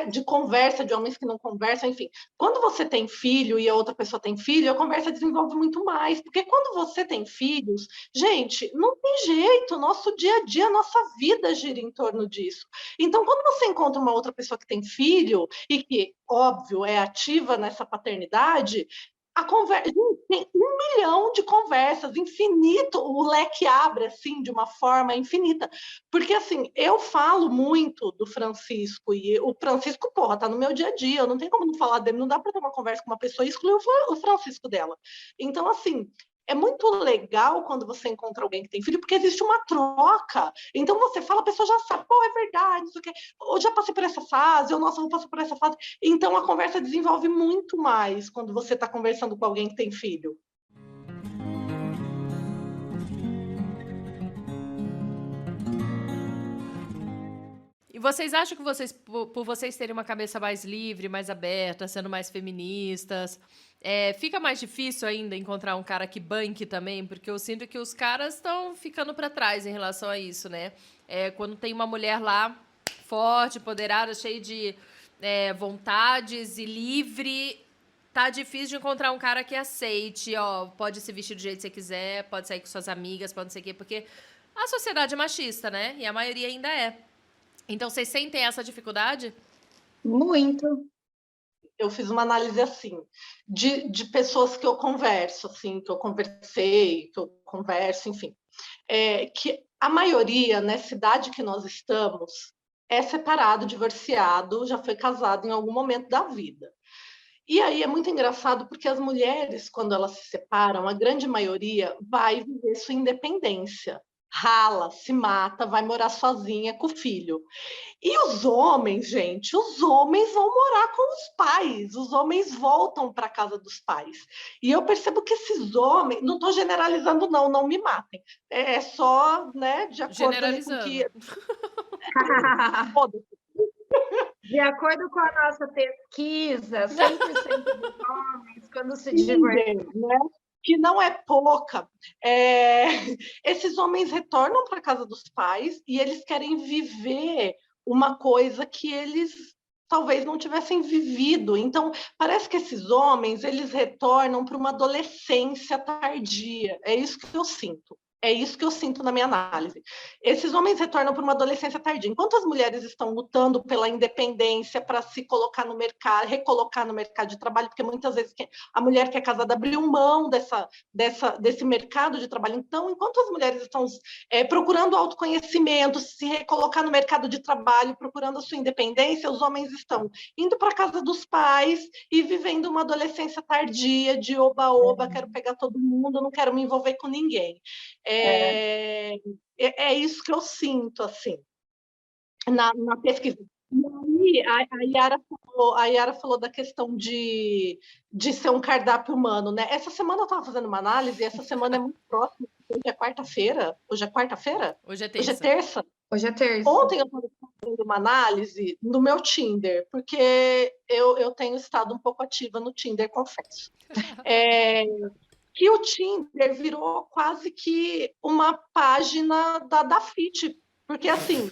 de conversa de homens que não conversam, enfim. Quando você tem filho e a outra pessoa tem filho, a conversa desenvolve muito mais, porque quando você tem filhos, gente, não tem jeito, nosso dia a dia, nossa vida gira em torno disso. Então, quando você encontra uma outra pessoa que tem filho e que, óbvio, é ativa nessa paternidade, a conversa tem 1 milhão de conversas, infinito, o leque abre assim de uma forma infinita, porque assim, eu falo muito do Francisco, e o Francisco, porra, tá no meu dia a dia, eu não tenho como não falar dele, não dá para ter uma conversa com uma pessoa e excluir o Francisco dela. Então, assim, é muito legal quando você encontra alguém que tem filho, porque existe uma troca. Então você fala, a pessoa já sabe, pô, é verdade, isso aqui. Eu já passei por essa fase, ou nossa, eu passo por essa fase. Então a conversa desenvolve muito mais quando você está conversando com alguém que tem filho. E vocês acham que vocês, por vocês terem uma cabeça mais livre, mais aberta, sendo mais feministas, fica mais difícil ainda encontrar um cara que banque também? Porque eu sinto que os caras estão ficando para trás em relação a isso, né? Quando tem uma mulher lá, forte, empoderada, cheia de vontades e livre, tá difícil de encontrar um cara que aceite, pode se vestir do jeito que você quiser, pode sair com suas amigas, pode não sei o quê, porque a sociedade é machista, né? E a maioria ainda é. Então, vocês sentem essa dificuldade? Muito. Eu fiz uma análise assim, de pessoas que eu converso, assim, que eu conversei, que eu converso, enfim. Que a maioria, na cidade que nós estamos, é separado, divorciado, já foi casado em algum momento da vida. E aí é muito engraçado, porque as mulheres, quando elas se separam, a grande maioria vai viver sua independência. rala, se mata, vai morar sozinha com o filho. E os homens, gente, os homens vão morar com os pais, os homens voltam para a casa dos pais. E eu percebo que esses homens, não estou generalizando não me matem, é só, né, de acordo com que... De acordo com a nossa pesquisa, 100% dos homens, quando se divorciam, né? Que não é pouca. Esses homens retornam para a casa dos pais e eles querem viver uma coisa que eles talvez não tivessem vivido. Então, parece que esses homens, eles retornam para uma adolescência tardia. É isso que eu sinto. É isso que eu sinto na minha análise. Esses homens retornam para uma adolescência tardia. Enquanto as mulheres estão lutando pela independência para se colocar no mercado, recolocar no mercado de trabalho, porque muitas vezes a mulher que é casada abriu mão desse mercado de trabalho. Então, enquanto as mulheres estão procurando autoconhecimento, se recolocar no mercado de trabalho, procurando a sua independência, os homens estão indo para a casa dos pais e vivendo uma adolescência tardia, de oba-oba, quero pegar todo mundo, não quero me envolver com ninguém. É isso que eu sinto, assim, na pesquisa. E aí, a Yara falou da questão de ser um cardápio humano, né? Essa semana eu estava fazendo uma análise, e essa semana é muito próxima, hoje é quarta-feira. Hoje é quarta-feira? Hoje é terça. Hoje é terça. Ontem eu estava fazendo uma análise no meu Tinder, porque eu tenho estado um pouco ativa no Tinder, confesso. Que o Tinder virou quase que uma página da Fit, porque assim,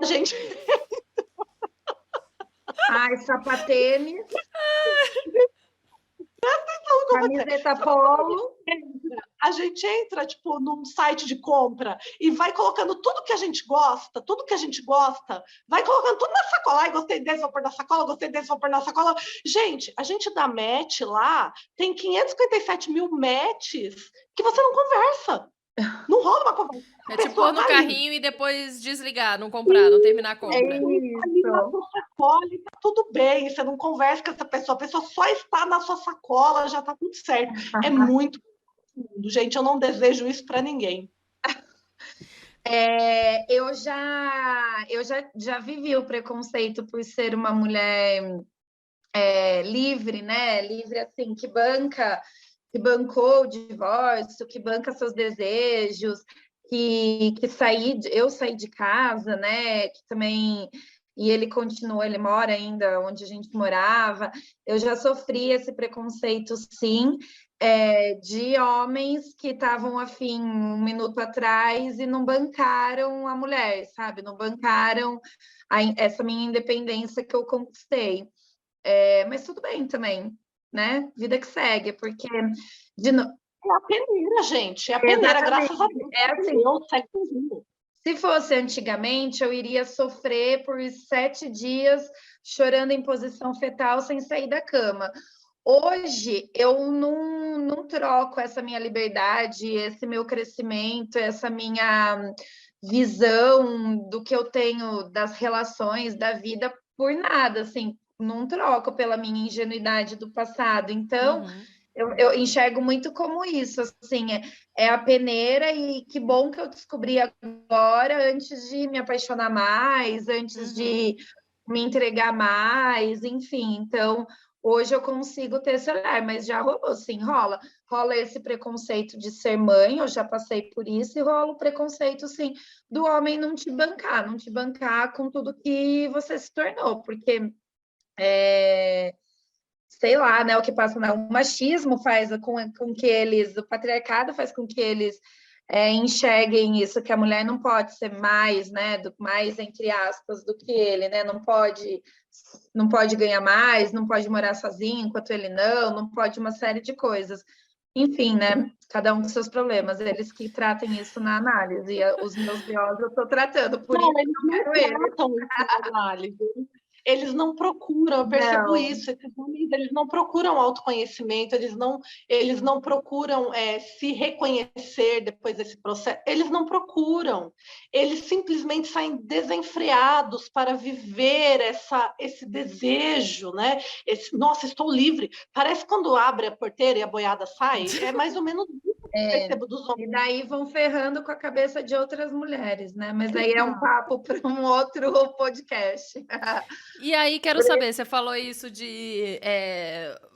a gente... Ai, sapatênis, camiseta polo. A gente entra, tipo, num site de compra e vai colocando tudo que a gente gosta, vai colocando tudo na sacola. Ai, gostei desse, vou pôr na sacola, gostei desse, vou pôr na sacola. Gente, a gente dá match lá, tem 557 mil matches que você não conversa. Não rola uma conversa. É tipo pôr no carrinho e depois desligar, não comprar, não terminar a compra. Ali na sua sacola e tá tudo bem, você não conversa com essa pessoa, a pessoa só está na sua sacola, já tá tudo certo. É muito profundo, gente, eu não desejo isso para ninguém. Eu já vivi o preconceito por ser uma mulher livre, né? Livre assim, que bancou o divórcio, que banca seus desejos, eu saí de casa, né? Que também, e ele continua, ele mora ainda onde a gente morava. Eu já sofri esse preconceito, sim, de homens que estavam afim um minuto atrás e não bancaram a mulher, sabe? Não bancaram essa minha independência que eu conquistei. Mas tudo bem também, né? Vida que segue, porque é a peneira, gente, é a peneira, graças a Deus. Assim, se fosse antigamente, eu iria sofrer por 7 dias chorando em posição fetal sem sair da cama. Hoje, eu não troco essa minha liberdade, esse meu crescimento, essa minha visão do que eu tenho das relações, da vida, por nada, assim, não troco pela minha ingenuidade do passado. Então, eu enxergo muito como isso, assim, é a peneira, e que bom que eu descobri agora, antes de me apaixonar mais, antes de me entregar mais, enfim. Então, hoje eu consigo ter esse olhar, mas já rolou, sim, rola esse preconceito de ser mãe, eu já passei por isso, e rola o preconceito, sim, do homem não te bancar com tudo que você se tornou, porque sei lá, né, o que passa, né? O machismo faz com que eles, o patriarcado faz com que eles enxerguem isso, que a mulher não pode ser mais, né, mais entre aspas, do que ele, né? Não pode ganhar mais, não pode morar sozinho enquanto ele não pode uma série de coisas. Enfim, né? Cada um com seus problemas. Eles que tratem isso na análise. E os meus biólogos eu estou tratando, por isso eles eu quero eles. Tratam isso na análise. Eles não procuram, eu percebo isso, esses homens, eles não procuram autoconhecimento, eles não procuram se reconhecer depois desse processo, eles não procuram, eles simplesmente saem desenfreados para viver esse desejo, né? Nossa, estou livre. Parece quando abre a porteira e a boiada sai, é mais ou menos isso percebo dos E homens. daí vão ferrando com a cabeça de outras mulheres, né? Mas aí é um papo para um outro podcast. E aí, quero saber, você falou isso de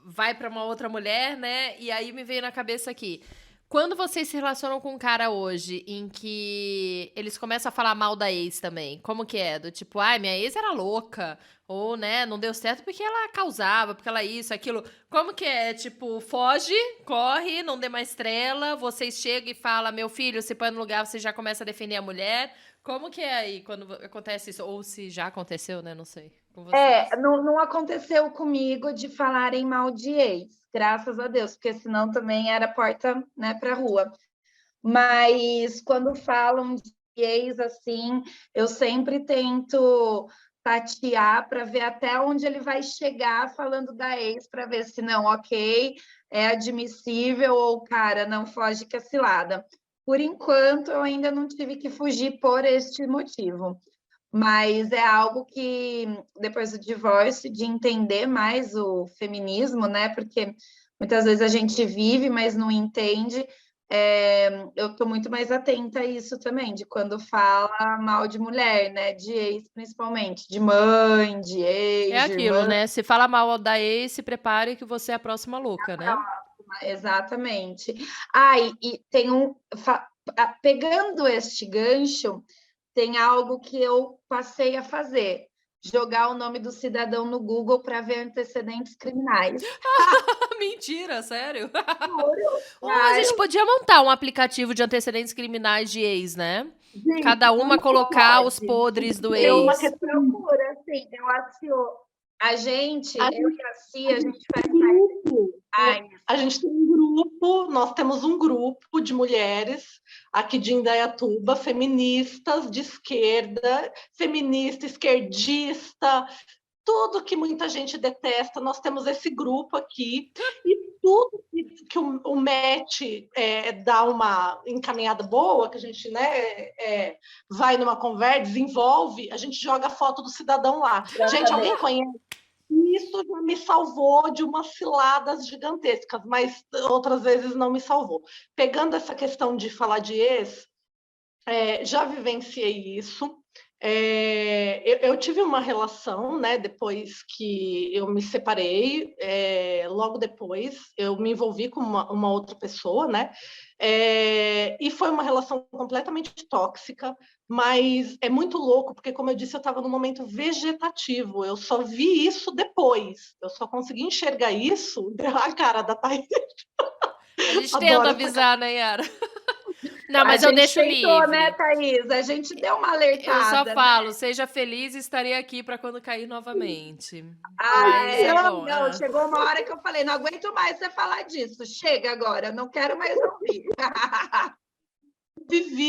vai pra uma outra mulher, né? E aí me veio na cabeça aqui. Quando vocês se relacionam com um cara hoje em que eles começam a falar mal da ex também, como que é? Do tipo, ai, minha ex era louca, ou, né, não deu certo porque ela causava, porque ela isso, aquilo. Como que é? Tipo, foge, corre, não dê mais trela, vocês chegam e falam, meu filho, se põe no lugar, você já começa a defender a mulher. Como que é aí quando acontece isso? Ou se já aconteceu, né? Não sei. Com vocês. Não aconteceu comigo de falarem mal de ex, graças a Deus, porque senão também era porta, né, para rua. Mas quando falam de ex assim, eu sempre tento tatear para ver até onde ele vai chegar falando da ex, para ver se não, ok, é admissível ou, cara, não foge que é cilada. Por enquanto, eu ainda não tive que fugir por este motivo. Mas é algo que, depois do divórcio, de entender mais o feminismo, né? Porque muitas vezes a gente vive, mas não entende. Eu estou muito mais atenta a isso também, de quando fala mal de mulher, né? De ex, principalmente, de mãe, de É ex, de aquilo, irmã. né? Se fala mal da ex, se prepare que você é a próxima louca, né? Exatamente. E tem pegando este gancho, tem algo que eu passei a fazer: jogar o nome do cidadão no Google para ver antecedentes criminais. Mentira, sério? A gente Claro, podia montar um aplicativo de antecedentes criminais de ex, né? gente, Cada uma colocar os pode. podres do É uma ex. questão Procura, assim, eu acio. A gente, A eu e a Cia, a gente faz grupo. parte. A gente tem um grupo, nós temos um grupo de mulheres aqui de Indaiatuba, feministas de esquerda, feminista, esquerdista, tudo que muita gente detesta, nós temos esse grupo aqui, e tudo que o match dá uma encaminhada boa, que a gente, né, vai numa conversa, desenvolve, a gente joga a foto do cidadão lá. Gente, alguém conhece? Isso já me salvou de umas ciladas gigantescas, mas outras vezes não me salvou. Pegando essa questão de falar de ex, já vivenciei isso. Eu tive uma relação, né, depois que eu me separei, logo depois eu me envolvi com uma outra pessoa, né, e foi uma relação completamente tóxica, mas é muito louco, porque, como eu disse, eu estava num momento vegetativo, eu só vi isso depois, eu só consegui enxergar isso, a cara da Thaís. A gente Adoro tenta essa avisar, né, Yara? Não, A mas eu gente deixo tentou, livre. né, Thaís? A gente deu uma Eu só alertada, falo, né? seja feliz e estarei aqui pra quando cair novamente. Ah, Mas é bom. não, chegou uma hora que eu falei, não aguento mais você falar disso. Chega agora, não quero mais ouvir.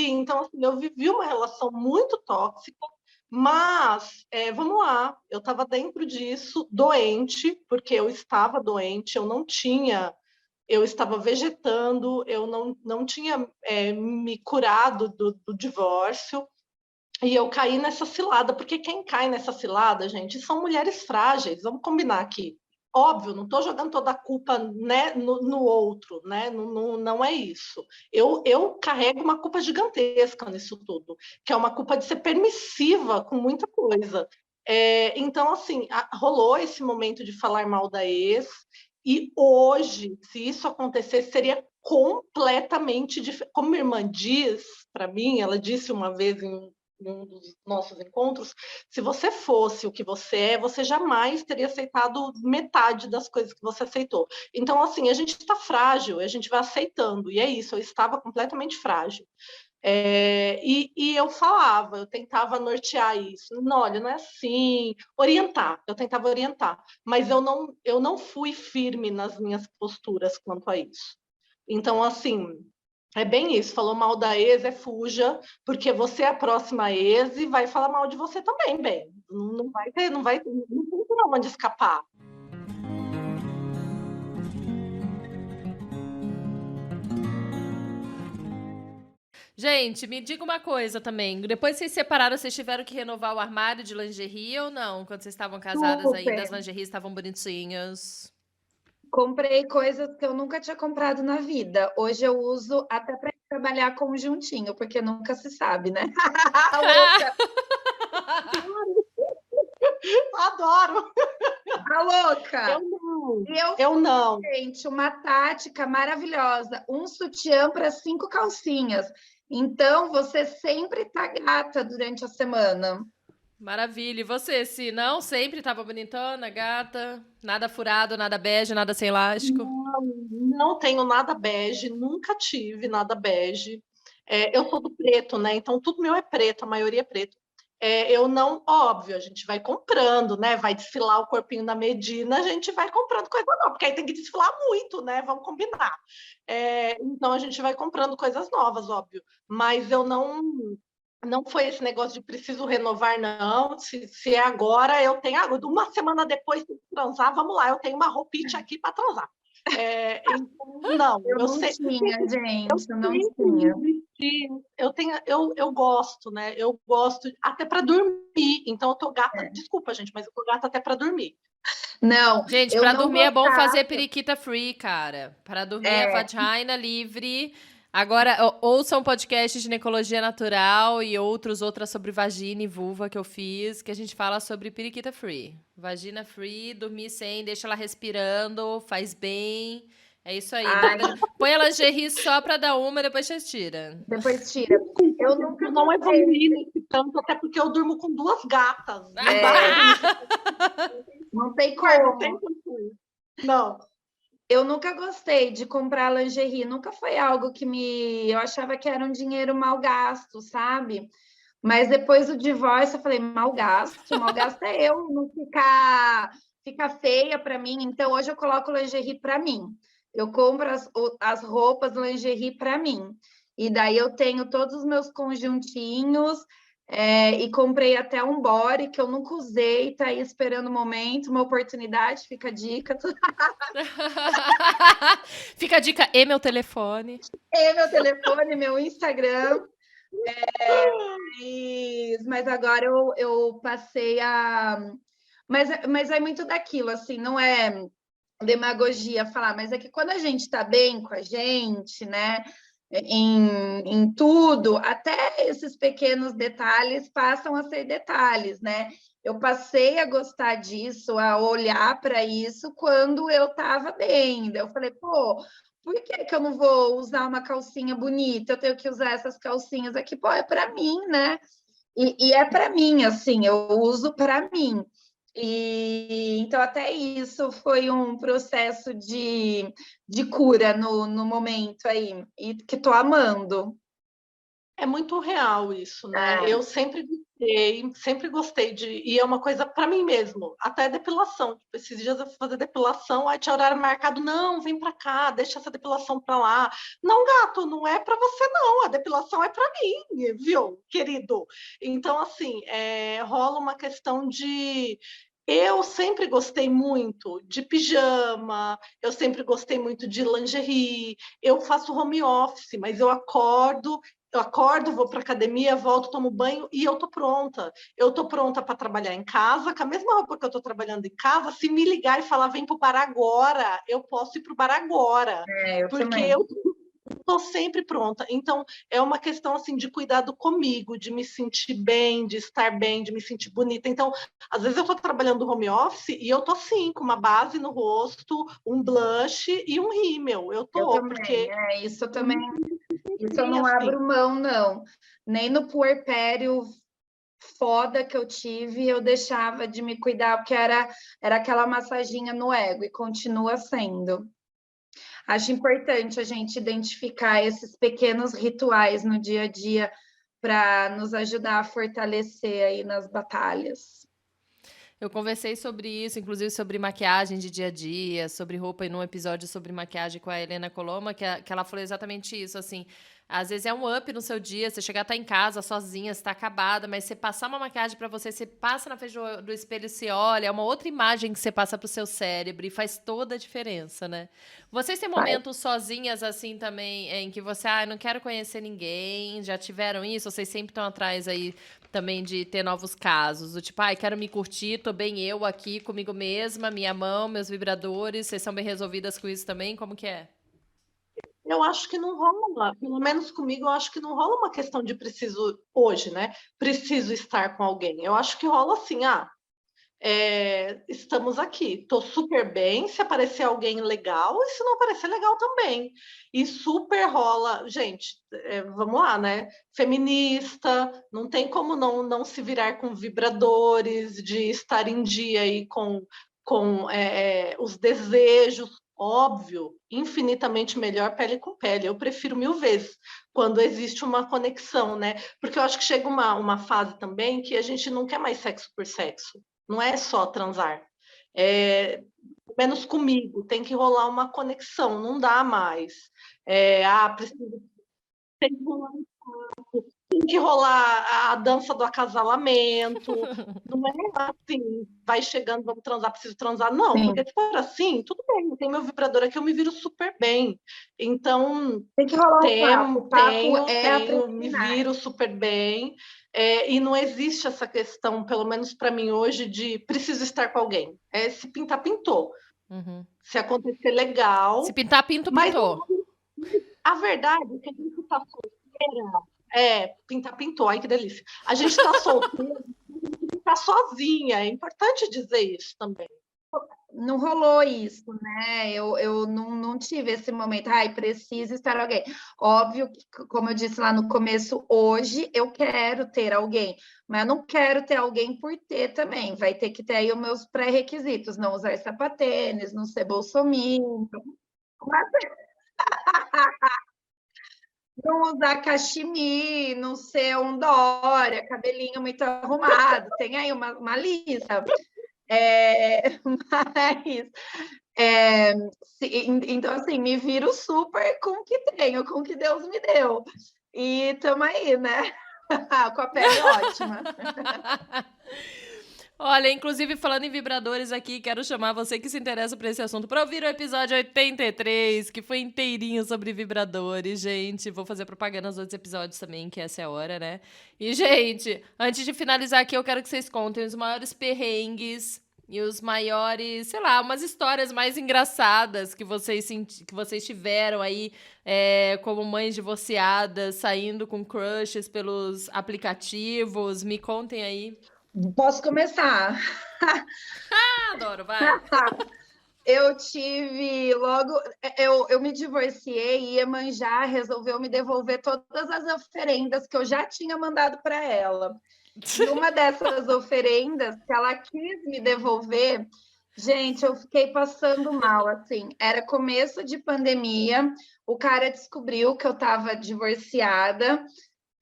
Então, assim, eu vivi uma relação muito tóxica, mas, vamos lá, eu estava dentro disso, doente, porque eu estava doente, eu estava vegetando, eu não tinha me curado do divórcio, e eu caí nessa cilada, porque quem cai nessa cilada, gente, são mulheres frágeis, vamos combinar aqui. Óbvio, não estou jogando toda a culpa, né, no outro, né? Não é isso. Eu carrego uma culpa gigantesca nisso tudo, que é uma culpa de ser permissiva com muita coisa. Então, assim, rolou esse momento de falar mal da ex, e hoje, se isso acontecesse, seria completamente diferente. Como minha irmã diz para mim, ela disse uma vez em um dos nossos encontros, se você fosse o que você é, você jamais teria aceitado metade das coisas que você aceitou. Então, assim, a gente está frágil, a gente vai aceitando, e é isso, eu estava completamente frágil. E eu falava, eu tentava nortear isso. Não, olha, não é assim, eu tentava orientar, mas eu não fui firme nas minhas posturas quanto a isso. Então, assim, é bem isso, falou mal da ex, fuja, porque você é a próxima ex e vai falar mal de você também, bem. Não tem por onde escapar. Gente, me diga uma coisa também. Depois vocês separaram, vocês tiveram que renovar o armário de lingerie ou não? Quando vocês estavam casadas ainda, as lingeries estavam bonitinhas. Comprei coisas que eu nunca tinha comprado na vida. Hoje eu uso até para trabalhar conjuntinho, porque nunca se sabe, né? Louca! Adoro! A louca! Eu não. E eu Eu não. gente, uma tática maravilhosa. Um sutiã para 5 calcinhas. Então, você sempre tá gata durante a semana. Maravilha. E você, Se não sempre tava bonitona, gata, nada furado, nada bege, nada sem elástico? Não tenho nada bege, nunca tive nada bege. Eu sou do preto, né? Então tudo meu é preto, a maioria é preto. Eu não, óbvio, a gente vai comprando, né? Vai desfilar o corpinho na Medina, a gente vai comprando coisa nova, porque aí tem que desfilar muito, né? Vamos combinar. Então a gente vai comprando coisas novas, óbvio. Mas eu não foi esse negócio de preciso renovar, não. Se é agora, eu tenho. Uma semana depois de transar, vamos lá, eu tenho uma roupite aqui para transar. Então, não, Eu não sei. tinha, gente, eu não Sempre tinha. me vesti. Eu gosto, né? Eu gosto até para dormir. Então eu tô gata. Desculpa, gente, mas eu tô gata até para dormir. Não, Gente, eu pra não dormir é bom gostava. fazer periquita free, cara. Pra dormir é vagina livre. Agora, ouçam um podcast de ginecologia natural e outras sobre vagina e vulva que eu fiz, que a gente fala sobre periquita free. Vagina free, dormir sem, deixa ela respirando, faz bem. É isso aí. Ai. Põe a lingerie só pra dar uma e depois você tira. Depois tira. Eu nunca não gostei. evoluí nesse tanto, até porque eu durmo com 2 gatas. Não tem Não tem como. condições. Não. Eu nunca gostei de comprar lingerie, nunca foi algo que eu achava que era um dinheiro mal gasto, sabe? Mas depois do divórcio eu falei, mal gasto é eu não ficar feia para mim. Então hoje eu coloco lingerie para mim. Eu compro as roupas lingerie para mim. E daí eu tenho todos os meus conjuntinhos. E comprei até um body que eu nunca usei, tá aí esperando o momento, uma oportunidade, fica a dica. Fica a dica e meu telefone. Meu telefone, meu Instagram. Mas agora eu passei a. Mas é muito daquilo, assim, não é demagogia falar, mas é que quando a gente está bem com a gente, né? Em tudo, até esses pequenos detalhes passam a ser detalhes, né? Eu passei a gostar disso, a olhar para isso quando eu estava bem. Eu falei, pô, por que eu não vou usar uma calcinha bonita? Eu tenho que usar essas calcinhas aqui, pô, é para mim, né? E é para mim, assim, eu uso para mim. Então, até isso foi um processo de cura no momento aí, e que estou amando. É muito real isso, né? Eu sempre gostei e é uma coisa para mim mesmo, até depilação. Tipo, esses dias eu fui fazer depilação, aí tinha horário marcado, não, vem para cá, deixa essa depilação para lá. Não, gato, não é para você não, a depilação é para mim, viu, querido? Então, assim, rola uma questão de eu sempre gostei muito de pijama, eu sempre gostei muito de lingerie. Eu faço home office, mas eu acordo, vou para academia, volto, tomo banho e eu tô pronta. Eu tô pronta para trabalhar em casa, com a mesma roupa que eu tô trabalhando em casa. Se me ligar e falar vem pro bar agora, eu posso ir pro bar agora, porque também. eu tô sempre pronta. Então é uma questão assim de cuidado comigo, de me sentir bem, de estar bem, de me sentir bonita. Então, às vezes eu tô trabalhando home office e eu tô assim, com uma base no rosto, um blush e um rímel. Eu também, porque isso também. Isso eu não abro mão, não. Nem no puerpério foda que eu tive, eu deixava de me cuidar, porque era aquela massaginha no ego, e continua sendo. Acho importante a gente identificar esses pequenos rituais no dia a dia para nos ajudar a fortalecer aí nas batalhas. Eu conversei sobre isso, inclusive sobre maquiagem de dia a dia, sobre roupa, e num episódio sobre maquiagem com a Helena Coloma, que ela falou exatamente isso, assim, Às vezes é um up no seu dia, você chegar a estar em casa sozinha, você tá acabada, mas você passar uma maquiagem pra você passa na frente do espelho e se olha, é uma outra imagem que você passa pro seu cérebro e faz toda a diferença, né? Vocês têm momentos sozinhas assim também, em que você, não quero conhecer ninguém, já tiveram isso? Vocês sempre estão atrás aí também de ter novos casos, do tipo, quero me curtir, tô bem eu aqui comigo mesma, minha mão, meus vibradores, vocês são bem resolvidas com isso também? Como que é? Eu acho que não rola, pelo menos comigo, eu acho que não rola uma questão de preciso, hoje, né? Preciso estar com alguém. Eu acho que rola assim, estamos aqui, tô super bem, se aparecer alguém legal, e se não aparecer legal também. E super rola, gente, vamos lá, né? Feminista, não tem como não se virar com vibradores, de estar em dia aí com os desejos. Óbvio, infinitamente melhor pele com pele. Eu prefiro 1000 vezes quando existe uma conexão, né? Porque eu acho que chega uma fase também que a gente não quer mais sexo por sexo. Não é só transar. Menos comigo, tem que rolar uma conexão, não dá mais. Tem que rolar tem que rolar a dança do acasalamento. Não é assim, vai chegando, vamos transar, preciso transar. Não, Sim. porque se for assim, tudo bem, tem meu vibrador aqui, eu me viro super bem. Então, Tem que rolar o papo tenho, me viro super bem. E não existe essa questão, pelo menos para mim hoje, de preciso estar com alguém. Se pintar, pintou. Uhum. Se acontecer, legal. Se pintar, pintou. A verdade é que a gente está solteira. Pintar, pintou. Ai, que delícia. A gente está solteira, está sozinha. É importante dizer isso também. Não rolou isso, né? Eu não tive esse momento, preciso estar alguém. Óbvio que, como eu disse lá no começo, hoje eu quero ter alguém, mas eu não quero ter alguém por ter também. Vai ter que ter aí os meus pré-requisitos, não usar sapatênis, não ser bolsominion, não usar cachemir, não ser um Dória, cabelinho muito arrumado. Tem aí uma lista. Então, assim, me viro super com o que tenho, com o que Deus me deu. E estamos aí, né? Com a pele ótima. Olha, inclusive, falando em vibradores aqui, quero chamar você que se interessa por esse assunto para ouvir o episódio 83, que foi inteirinho sobre vibradores, gente. Vou fazer propaganda nos outros episódios também, que essa é a hora, né? E, gente, antes de finalizar aqui, eu quero que vocês contem os maiores perrengues e os maiores, sei lá, umas histórias mais engraçadas que vocês tiveram aí como mães divorciadas, saindo com crushes pelos aplicativos. Me contem aí. Posso começar? Adoro, vai! Eu tive logo... Eu me divorciei e Iemanjá resolveu me devolver todas as oferendas que eu já tinha mandado para ela. E uma dessas oferendas que ela quis me devolver, gente, eu fiquei passando mal, assim. Era começo de pandemia, o cara descobriu que eu estava divorciada,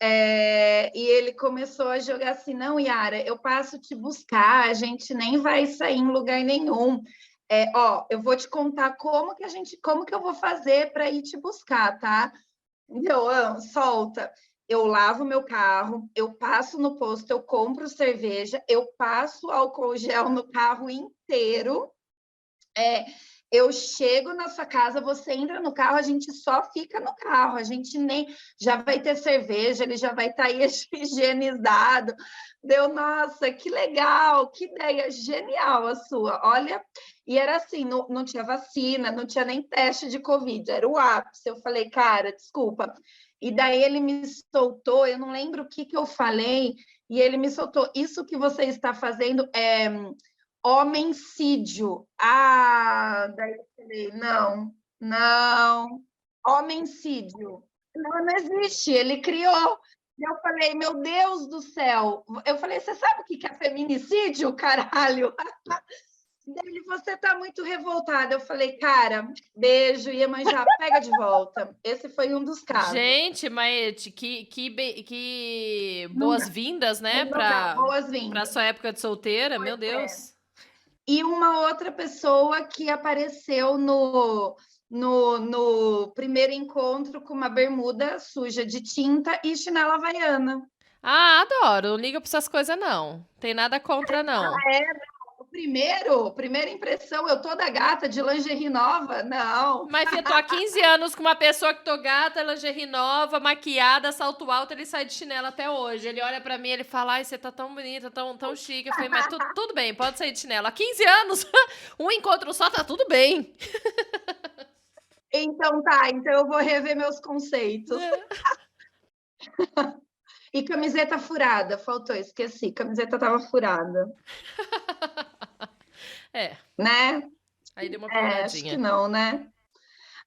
e ele começou a jogar assim, não, Yara, eu passo te buscar, a gente nem vai sair em lugar nenhum. Eu vou te contar como que eu vou fazer para ir te buscar, tá? Então, solta. Eu lavo meu carro, eu passo no posto, eu compro cerveja, eu passo álcool gel no carro inteiro. Eu chego na sua casa, você entra no carro, a gente só fica no carro, a gente nem... Já vai ter cerveja, ele já vai estar aí higienizado. Nossa, que legal, que ideia genial a sua. Olha, e era assim, não tinha vacina, não tinha nem teste de Covid, era o ápice. Eu falei, cara, desculpa. E daí ele me soltou, eu não lembro o que eu falei, e ele me soltou, isso que você está fazendo é homencídio. Daí eu falei, não, homencídio. Não existe, ele criou. Eu falei, meu Deus do céu. Eu falei, você sabe o que é feminicídio, caralho? Dele, você tá muito revoltada. Eu falei, cara, beijo, Iemanjá, pega de volta. Esse foi um dos casos. Gente, Maete, que boas-vindas, né? Pra sua época de solteira, meu Deus. E uma outra pessoa que apareceu no no primeiro encontro com uma bermuda suja de tinta e chinela havaiana. Ah, adoro. Não liga pra essas coisas, não. Tem nada contra, não. Primeira impressão, eu toda gata de lingerie nova, não. Mas, Fia, tô há 15 anos com uma pessoa que tô gata, lingerie nova, maquiada, salto alto, ele sai de chinelo até hoje. Ele olha pra mim e ele fala, ai, você tá tão bonita, tão chique. Eu falei, mas tudo bem, pode sair de chinelo. Há 15 anos, um encontro só, tá tudo bem. Então então eu vou rever meus conceitos. E camiseta furada, faltou, esqueci, camiseta tava furada. Né? Aí deu uma acho que pioradinha. não, né?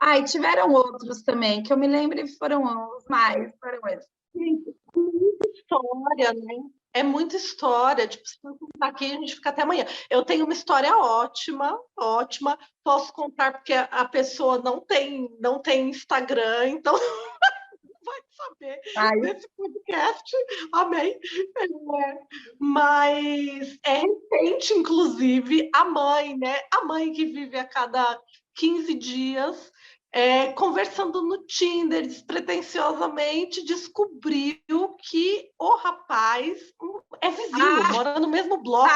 E tiveram outros também, que eu me lembro e foram os mais, foram esses. Muita história, né? É muita história. Tipo, se não contar aqui, a gente fica até amanhã. Eu tenho uma história ótima. Posso contar porque a pessoa não tem Instagram, então vai saber desse podcast. Amém. Mas é recente, inclusive, a mãe, né? A mãe que vive a cada 15 dias conversando no Tinder, despretensiosamente, descobriu que o rapaz é vizinho, mora no mesmo bloco.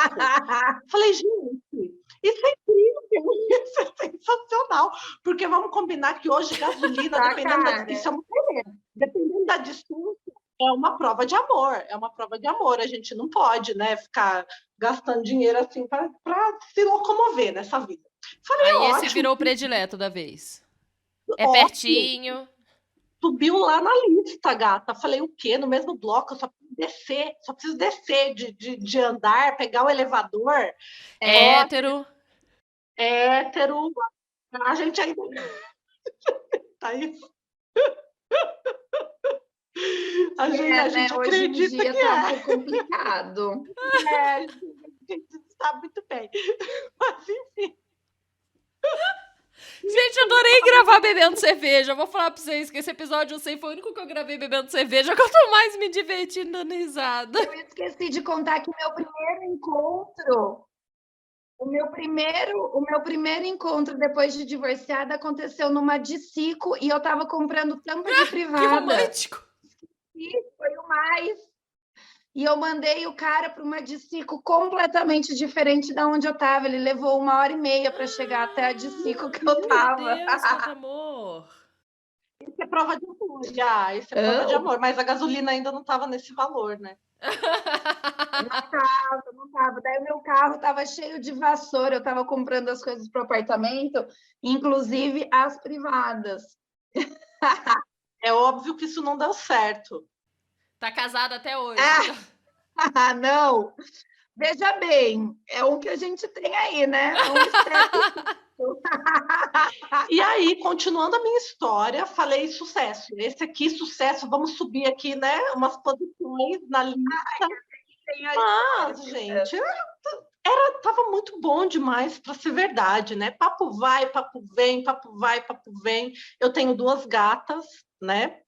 Falei, gente, isso é incrível, isso é sensacional, porque vamos combinar que hoje gasolina, isso é uma beleza. Dependendo da distância, é uma prova de amor, a gente não pode, né, ficar gastando dinheiro assim para se locomover nessa vida. Falei, aí esse virou o predileto da vez. É pertinho. Subiu lá na lista, gata. Falei, o quê? No mesmo bloco, eu só preciso descer de andar, pegar o elevador. Hétero. A gente ainda... Tá isso? A gente acredita hoje em dia que tá um pouco complicado. A gente sabe muito bem. Mas, enfim. Gente, eu adorei gravar bebendo cerveja. Eu vou falar pra vocês que esse episódio, eu sei, foi o único que eu gravei bebendo cerveja, que eu tô mais me divertindo dando risada. Eu esqueci de contar que meu primeiro encontro, o meu primeiro encontro depois de divorciada aconteceu numa Dicico e eu tava comprando tampa de privada. Que romântico! E foi o mais. E eu mandei o cara para uma Dicico completamente diferente da onde eu estava. Ele levou 1h30 para chegar até a Dicico que eu estava. Meu Deus, quanto amor! Isso é prova de amor, já. Isso é prova de amor. Mas a gasolina ainda não estava nesse valor, né? Não estava. Daí o meu carro estava cheio de vassoura. Eu estava comprando as coisas para o apartamento, inclusive as privadas. É óbvio que isso não deu certo. Tá casado até hoje. Não. Veja bem, é um que a gente tem aí, né? E aí, continuando a minha história, falei sucesso. Esse aqui, sucesso, vamos subir aqui, né? Umas posições na lista. Mas, gente, tava muito bom demais para ser verdade, né? Papo vai, papo vem, papo vai, papo vem. Eu tenho 2 gatas, né?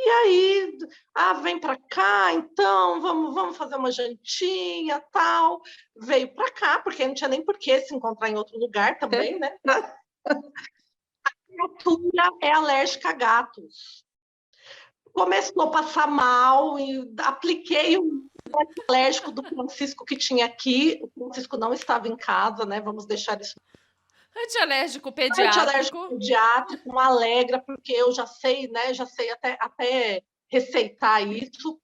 E aí, vem para cá, então, vamos fazer uma jantinha, tal. Veio para cá, porque não tinha nem por que se encontrar em outro lugar também, né? A criatura é alérgica a gatos. Começou a passar mal, e apliquei um alérgico do Francisco que tinha aqui. O Francisco não estava em casa, né? Vamos deixar isso. Antialérgico pediátrico. Uma Alegra, porque eu já sei, né? Já sei até receitar isso.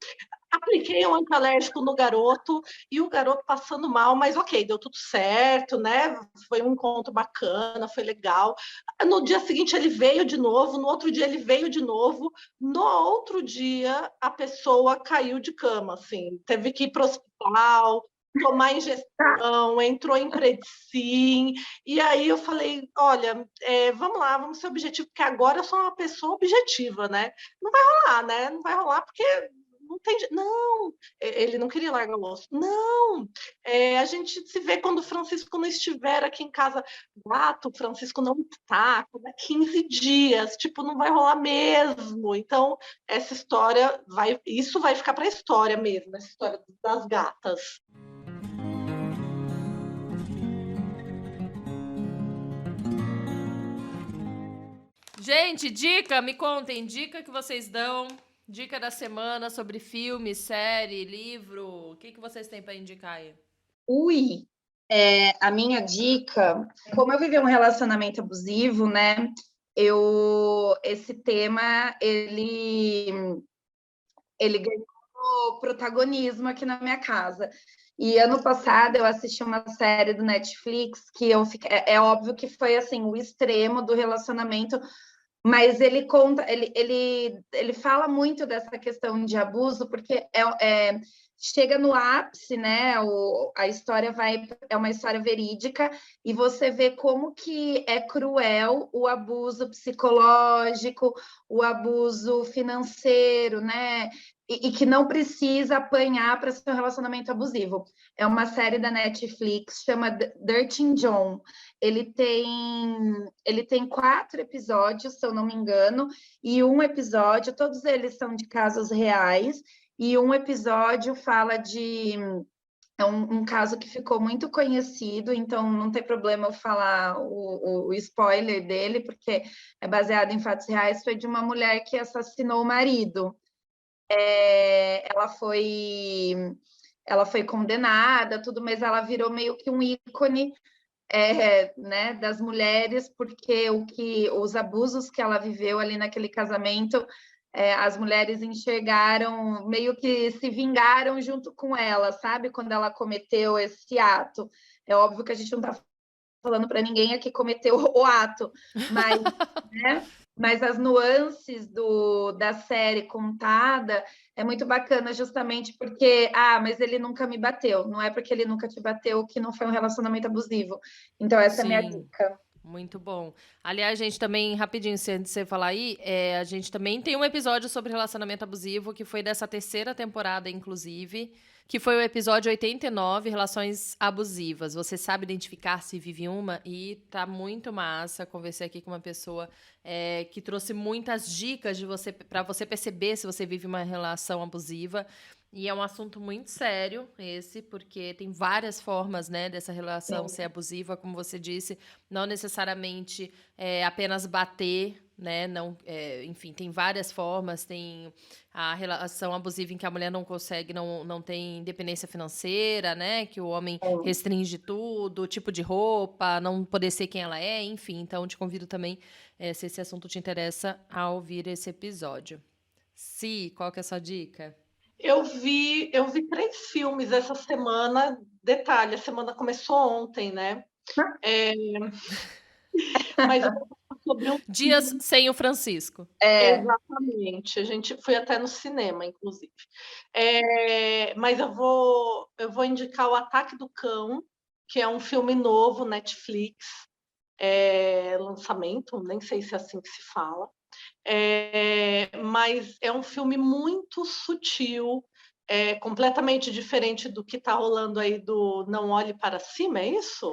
Apliquei um antialérgico no garoto e o garoto passando mal, mas ok, deu tudo certo, né? Foi um encontro bacana, foi legal. No dia seguinte ele veio de novo, no outro dia ele veio de novo. No outro dia a pessoa caiu de cama, assim, teve que ir para o hospital, tomar injeção, entrou em Predsim, e aí eu falei, olha, vamos lá, vamos ser objetivos, porque agora eu sou uma pessoa objetiva, né? Não vai rolar, né? Não vai rolar porque não tem... Não, ele não queria largar o osso. Não, a gente se vê quando o Francisco não estiver aqui em casa. Gato, o Francisco não está, há 15 dias, tipo, não vai rolar mesmo. Então, essa história, isso vai ficar para a história mesmo, essa história das gatas. Gente, dica, me contem, dica que vocês dão, dica da semana sobre filme, série, livro, o que vocês têm pra indicar aí? A minha dica, como eu vivi um relacionamento abusivo, né? Esse tema, ele ganhou protagonismo aqui na minha casa. E ano passado eu assisti uma série do Netflix que é óbvio que foi assim o extremo do relacionamento, mas ele conta, ele fala muito dessa questão de abuso, porque chega no ápice, né? A história é uma história verídica, e você vê como que é cruel o abuso psicológico, o abuso financeiro, né? E que não precisa apanhar para ser um relacionamento abusivo. É uma série da Netflix, chama Dirty John. Ele tem 4 episódios, se eu não me engano, e um episódio, todos eles são de casos reais, e um episódio fala de... É um caso que ficou muito conhecido, então não tem problema eu falar o spoiler dele, porque é baseado em fatos reais, foi de uma mulher que assassinou o marido. Ela foi condenada, tudo, mas ela virou meio que um ícone, né, das mulheres, porque os abusos que ela viveu ali naquele casamento, as mulheres enxergaram, meio que se vingaram junto com ela, sabe? Quando ela cometeu esse ato. É óbvio que a gente não está falando para ninguém aqui cometeu o ato, mas, né? Mas as nuances da série contada é muito bacana, justamente porque, mas ele nunca me bateu. Não é porque ele nunca te bateu que não foi um relacionamento abusivo. Então, essa é a minha dica. Muito bom. Aliás, gente, também, rapidinho, antes de você falar aí, a gente também tem um episódio sobre relacionamento abusivo, que foi dessa 3ª temporada, inclusive, que foi o episódio 89, Relações Abusivas. Você sabe identificar se vive uma? E tá muito massa. Conversei aqui com uma pessoa que trouxe muitas dicas para você perceber se você vive uma relação abusiva. E é um assunto muito sério esse, porque tem várias formas, né, dessa relação ser abusiva, como você disse, não necessariamente apenas bater, né, não, enfim, tem várias formas, tem a relação abusiva em que a mulher não consegue, não tem independência financeira, né, que o homem restringe tudo, o tipo de roupa, não poder ser quem ela é, enfim, então te convido também, se esse assunto te interessa, a ouvir esse episódio. Si, qual que é a sua dica? Eu vi 3 filmes essa semana. Detalhe, a semana começou ontem, né? Mas eu vou falar sobre um Dias filme... sem o Francisco. Exatamente. A gente foi até no cinema, inclusive. Mas eu vou indicar O Ataque do Cão, que é um filme novo, Netflix, lançamento, nem sei se é assim que se fala. Mas é um filme muito sutil, completamente diferente do que está rolando aí do Não Olhe Para Cima, é isso?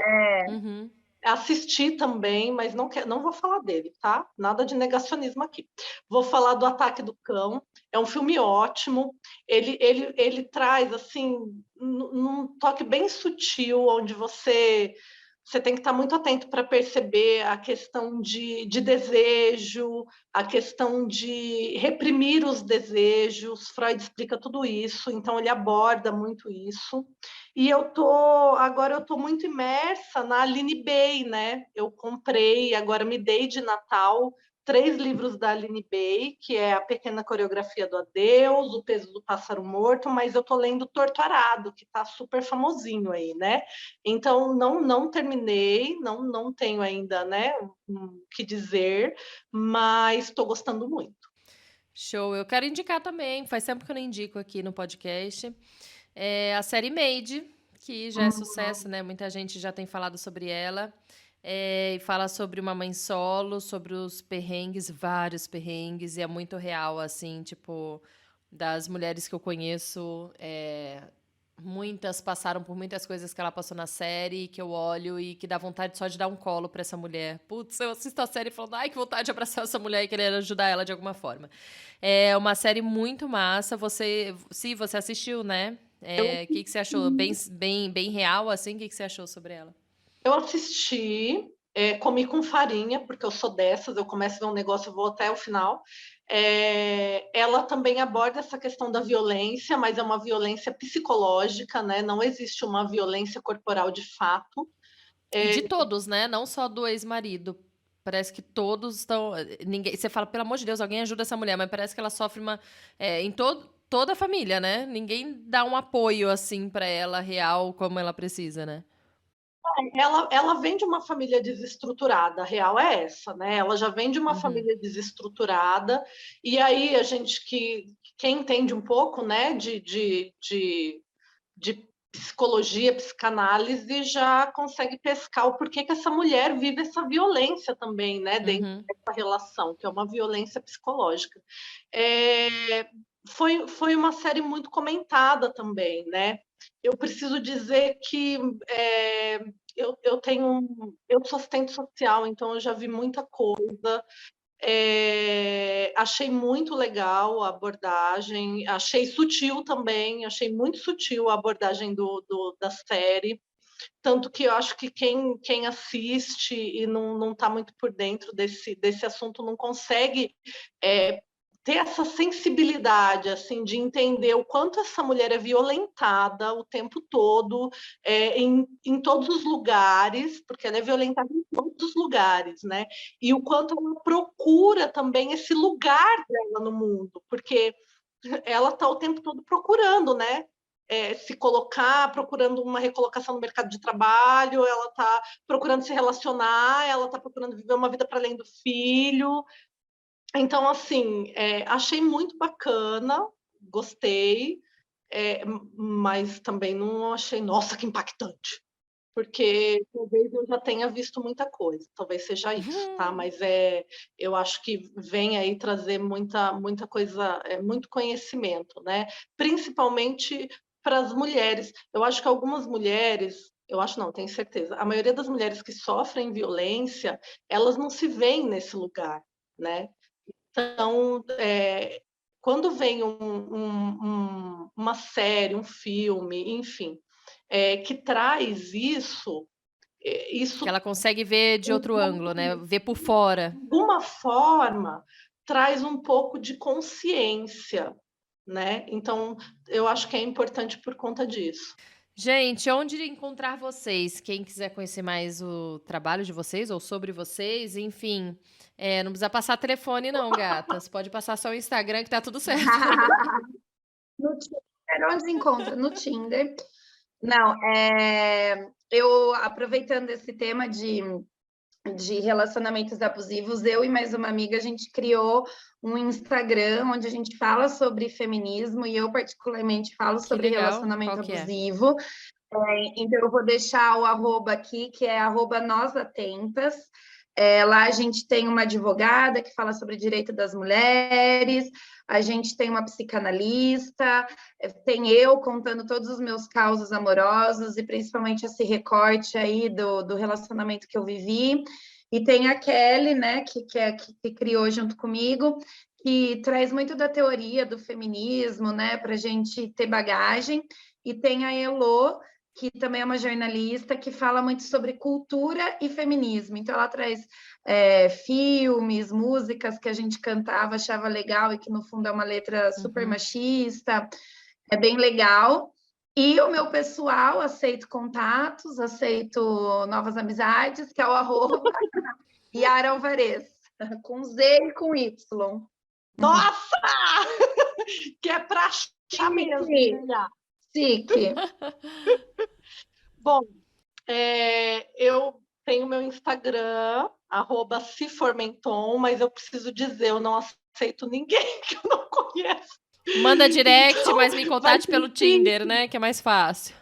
Uhum. Assisti também, mas não vou falar dele, tá? Nada de negacionismo aqui. Vou falar do Ataque do Cão. É um filme ótimo. Ele traz, assim, num toque bem sutil, onde você tem que estar muito atento para perceber a questão de desejo, a questão de reprimir os desejos. Freud explica tudo isso, então ele aborda muito isso. E agora eu tô muito imersa na Aline Bay, né? Eu comprei, agora me dei de Natal 3 livros da Aline Bay, que é A Pequena Coreografia do Adeus, O Peso do Pássaro Morto, mas eu tô lendo Torto Arado, que tá super famosinho aí, né? Então, não terminei, não tenho ainda, né, o que dizer, mas estou gostando muito. Show, eu quero indicar também, faz tempo que eu não indico aqui no podcast, a série Made, que já é sucesso, né? Muita gente já tem falado sobre ela. E fala sobre uma mãe solo, sobre os perrengues, vários perrengues, e é muito real, assim, tipo, das mulheres que eu conheço, muitas passaram por muitas coisas que ela passou na série, que eu olho e que dá vontade só de dar um colo pra essa mulher. Putz, eu assisto a série falando, ai, que vontade de abraçar essa mulher e querer ajudar ela de alguma forma. É uma série muito massa, você assistiu, né? O que você achou? Bem real, assim, o que você achou sobre ela? Eu assisti, Comi com farinha, porque eu sou dessas, eu começo a ver um negócio, eu vou até o final. Ela também aborda essa questão da violência, mas é uma violência psicológica, né? Não existe uma violência corporal de fato. E de todos, né? Não só do ex-marido. Parece que todos estão. Ninguém. Você fala, pelo amor de Deus, alguém ajuda essa mulher, mas parece que ela sofre em toda a família, né? Ninguém dá um apoio assim pra ela real como ela precisa, né? Ela vem de uma família desestruturada, a real é essa, né? Ela já vem de uma família desestruturada, e aí quem entende um pouco, né, de psicologia, psicanálise, já consegue pescar o porquê que essa mulher vive essa violência também, né, dentro dessa relação, que é uma violência psicológica. Foi uma série muito comentada também, né? Eu preciso dizer que eu sou assistente social, então eu já vi muita coisa. Achei muito legal a abordagem, achei sutil também, achei muito sutil a abordagem da série, tanto que eu acho que quem assiste e não está muito por dentro desse assunto não consegue ter essa sensibilidade, assim, de entender o quanto essa mulher é violentada o tempo todo, em todos os lugares, porque ela é violentada em todos os lugares, né? E o quanto ela procura também esse lugar dela no mundo, porque ela está o tempo todo procurando, né? Se colocar, procurando uma recolocação no mercado de trabalho, ela está procurando se relacionar, ela está procurando viver uma vida para além do filho. Então, assim, achei muito bacana, gostei, mas também não achei, nossa, que impactante. Porque talvez eu já tenha visto muita coisa, talvez seja isso, tá? Mas eu acho que vem aí trazer muita coisa, muito conhecimento, né? Principalmente para as mulheres. Eu acho que algumas mulheres, eu acho não, tenho certeza, a maioria das mulheres que sofrem violência, elas não se veem nesse lugar, né? Então, quando vem uma série, um filme, enfim, que traz isso Que ela consegue ver de outro ângulo, né? Ver por fora. de alguma forma, traz um pouco de consciência, né? Então, eu acho que é importante por conta disso. Gente, onde encontrar vocês? Quem quiser conhecer mais o trabalho de vocês ou sobre vocês, enfim, não precisa passar telefone não, gatas. Pode passar só o Instagram que tá tudo certo. No Tinder, onde encontra? No Tinder. Não, eu aproveitando esse tema de relacionamentos abusivos, eu e mais uma amiga, a gente criou um Instagram onde a gente fala sobre feminismo e eu particularmente falo sobre relacionamento abusivo. Então eu vou deixar o arroba aqui, que é @nosatentas. Lá a gente tem uma advogada que fala sobre direito das mulheres, a gente tem uma psicanalista, tem eu contando todos os meus causos amorosos e principalmente esse recorte aí do relacionamento que eu vivi, e tem a Kelly, né, que criou junto comigo, que traz muito da teoria do feminismo, né, para a gente ter bagagem, e tem a Elô, que também é uma jornalista que fala muito sobre cultura e feminismo. Então, ela traz filmes, músicas que a gente cantava, achava legal e que, no fundo, é uma letra super machista. É bem legal. E o meu pessoal, aceito contatos, aceito novas amizades, que é o arroba Yara Alvarez, com Z e com Y. Nossa! Que é pra achar mesmo, né? Chique. Bom, eu tenho meu Instagram, @seformenton, mas eu preciso dizer, eu não aceito ninguém que eu não conheço. Manda direct, Então, mas me contate pelo Tinder, né? Que é mais fácil.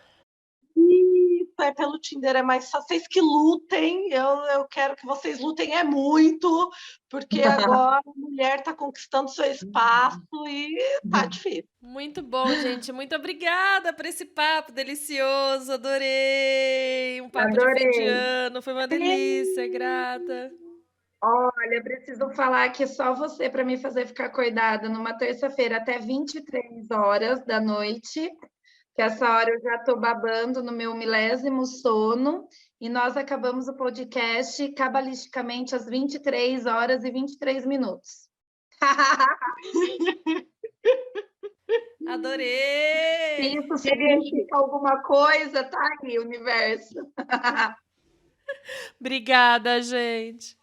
Isso, pelo Tinder é mais fácil. Vocês que lutem, eu quero que vocês lutem muito, porque agora a mulher está conquistando seu espaço e tá difícil. Muito bom, gente. Muito obrigada por esse papo delicioso. Adorei. Um papo de fim de ano. Foi uma delícia. Grata. Olha, preciso falar que só você para me fazer ficar acordada numa terça-feira até 23 horas da noite. que essa hora eu já estou babando no meu milésimo sono, e nós acabamos o podcast cabalisticamente às 23 horas e 23 minutos. Adorei! Se isso significa alguma coisa, tá aí, universo. Obrigada, gente.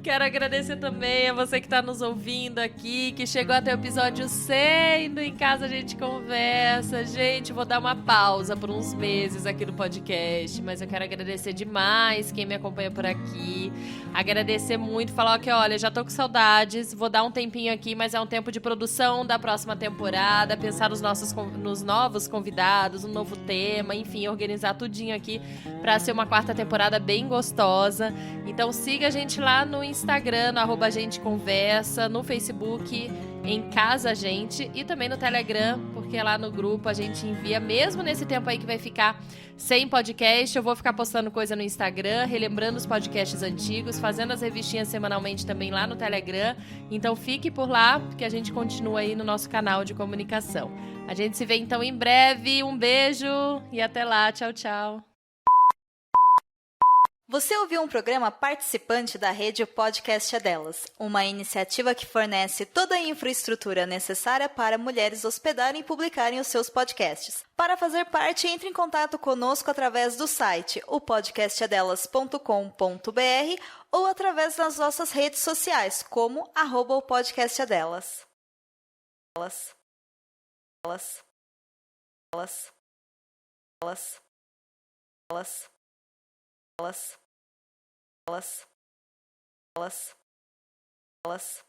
Quero agradecer também a você que está nos ouvindo aqui, que chegou até o episódio 100 do Em Casa a Gente Conversa. Gente, vou dar uma pausa por uns meses aqui no podcast, mas eu quero agradecer demais quem me acompanha por aqui. Agradecer muito, falar que, olha, já tô com saudades, vou dar um tempinho aqui, mas é um tempo de produção da próxima temporada, pensar nos novos convidados, um novo tema, enfim, organizar tudinho aqui para ser uma quarta temporada bem gostosa. Então siga a gente lá no Instagram, no @agenteconversa, no Facebook, Em Casa Gente, e também no Telegram, porque lá no grupo a gente envia, mesmo nesse tempo aí que vai ficar sem podcast, eu vou ficar postando coisa no Instagram, relembrando os podcasts antigos, fazendo as revistinhas semanalmente também lá no Telegram. Então fique por lá, porque a gente continua aí no nosso canal de comunicação. A gente se vê então em breve. Um beijo e até lá. Tchau, tchau. Você ouviu um programa participante da rede Podcast é Delas, uma iniciativa que fornece toda a infraestrutura necessária para mulheres hospedarem e publicarem os seus podcasts. Para fazer parte, entre em contato conosco através do site opodcastadelas.com.br ou através das nossas redes sociais, como @opodcastadelas. Elas. Elas. Elas. Elas. Elas. Elas, elas, elas, elas,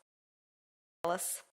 elas.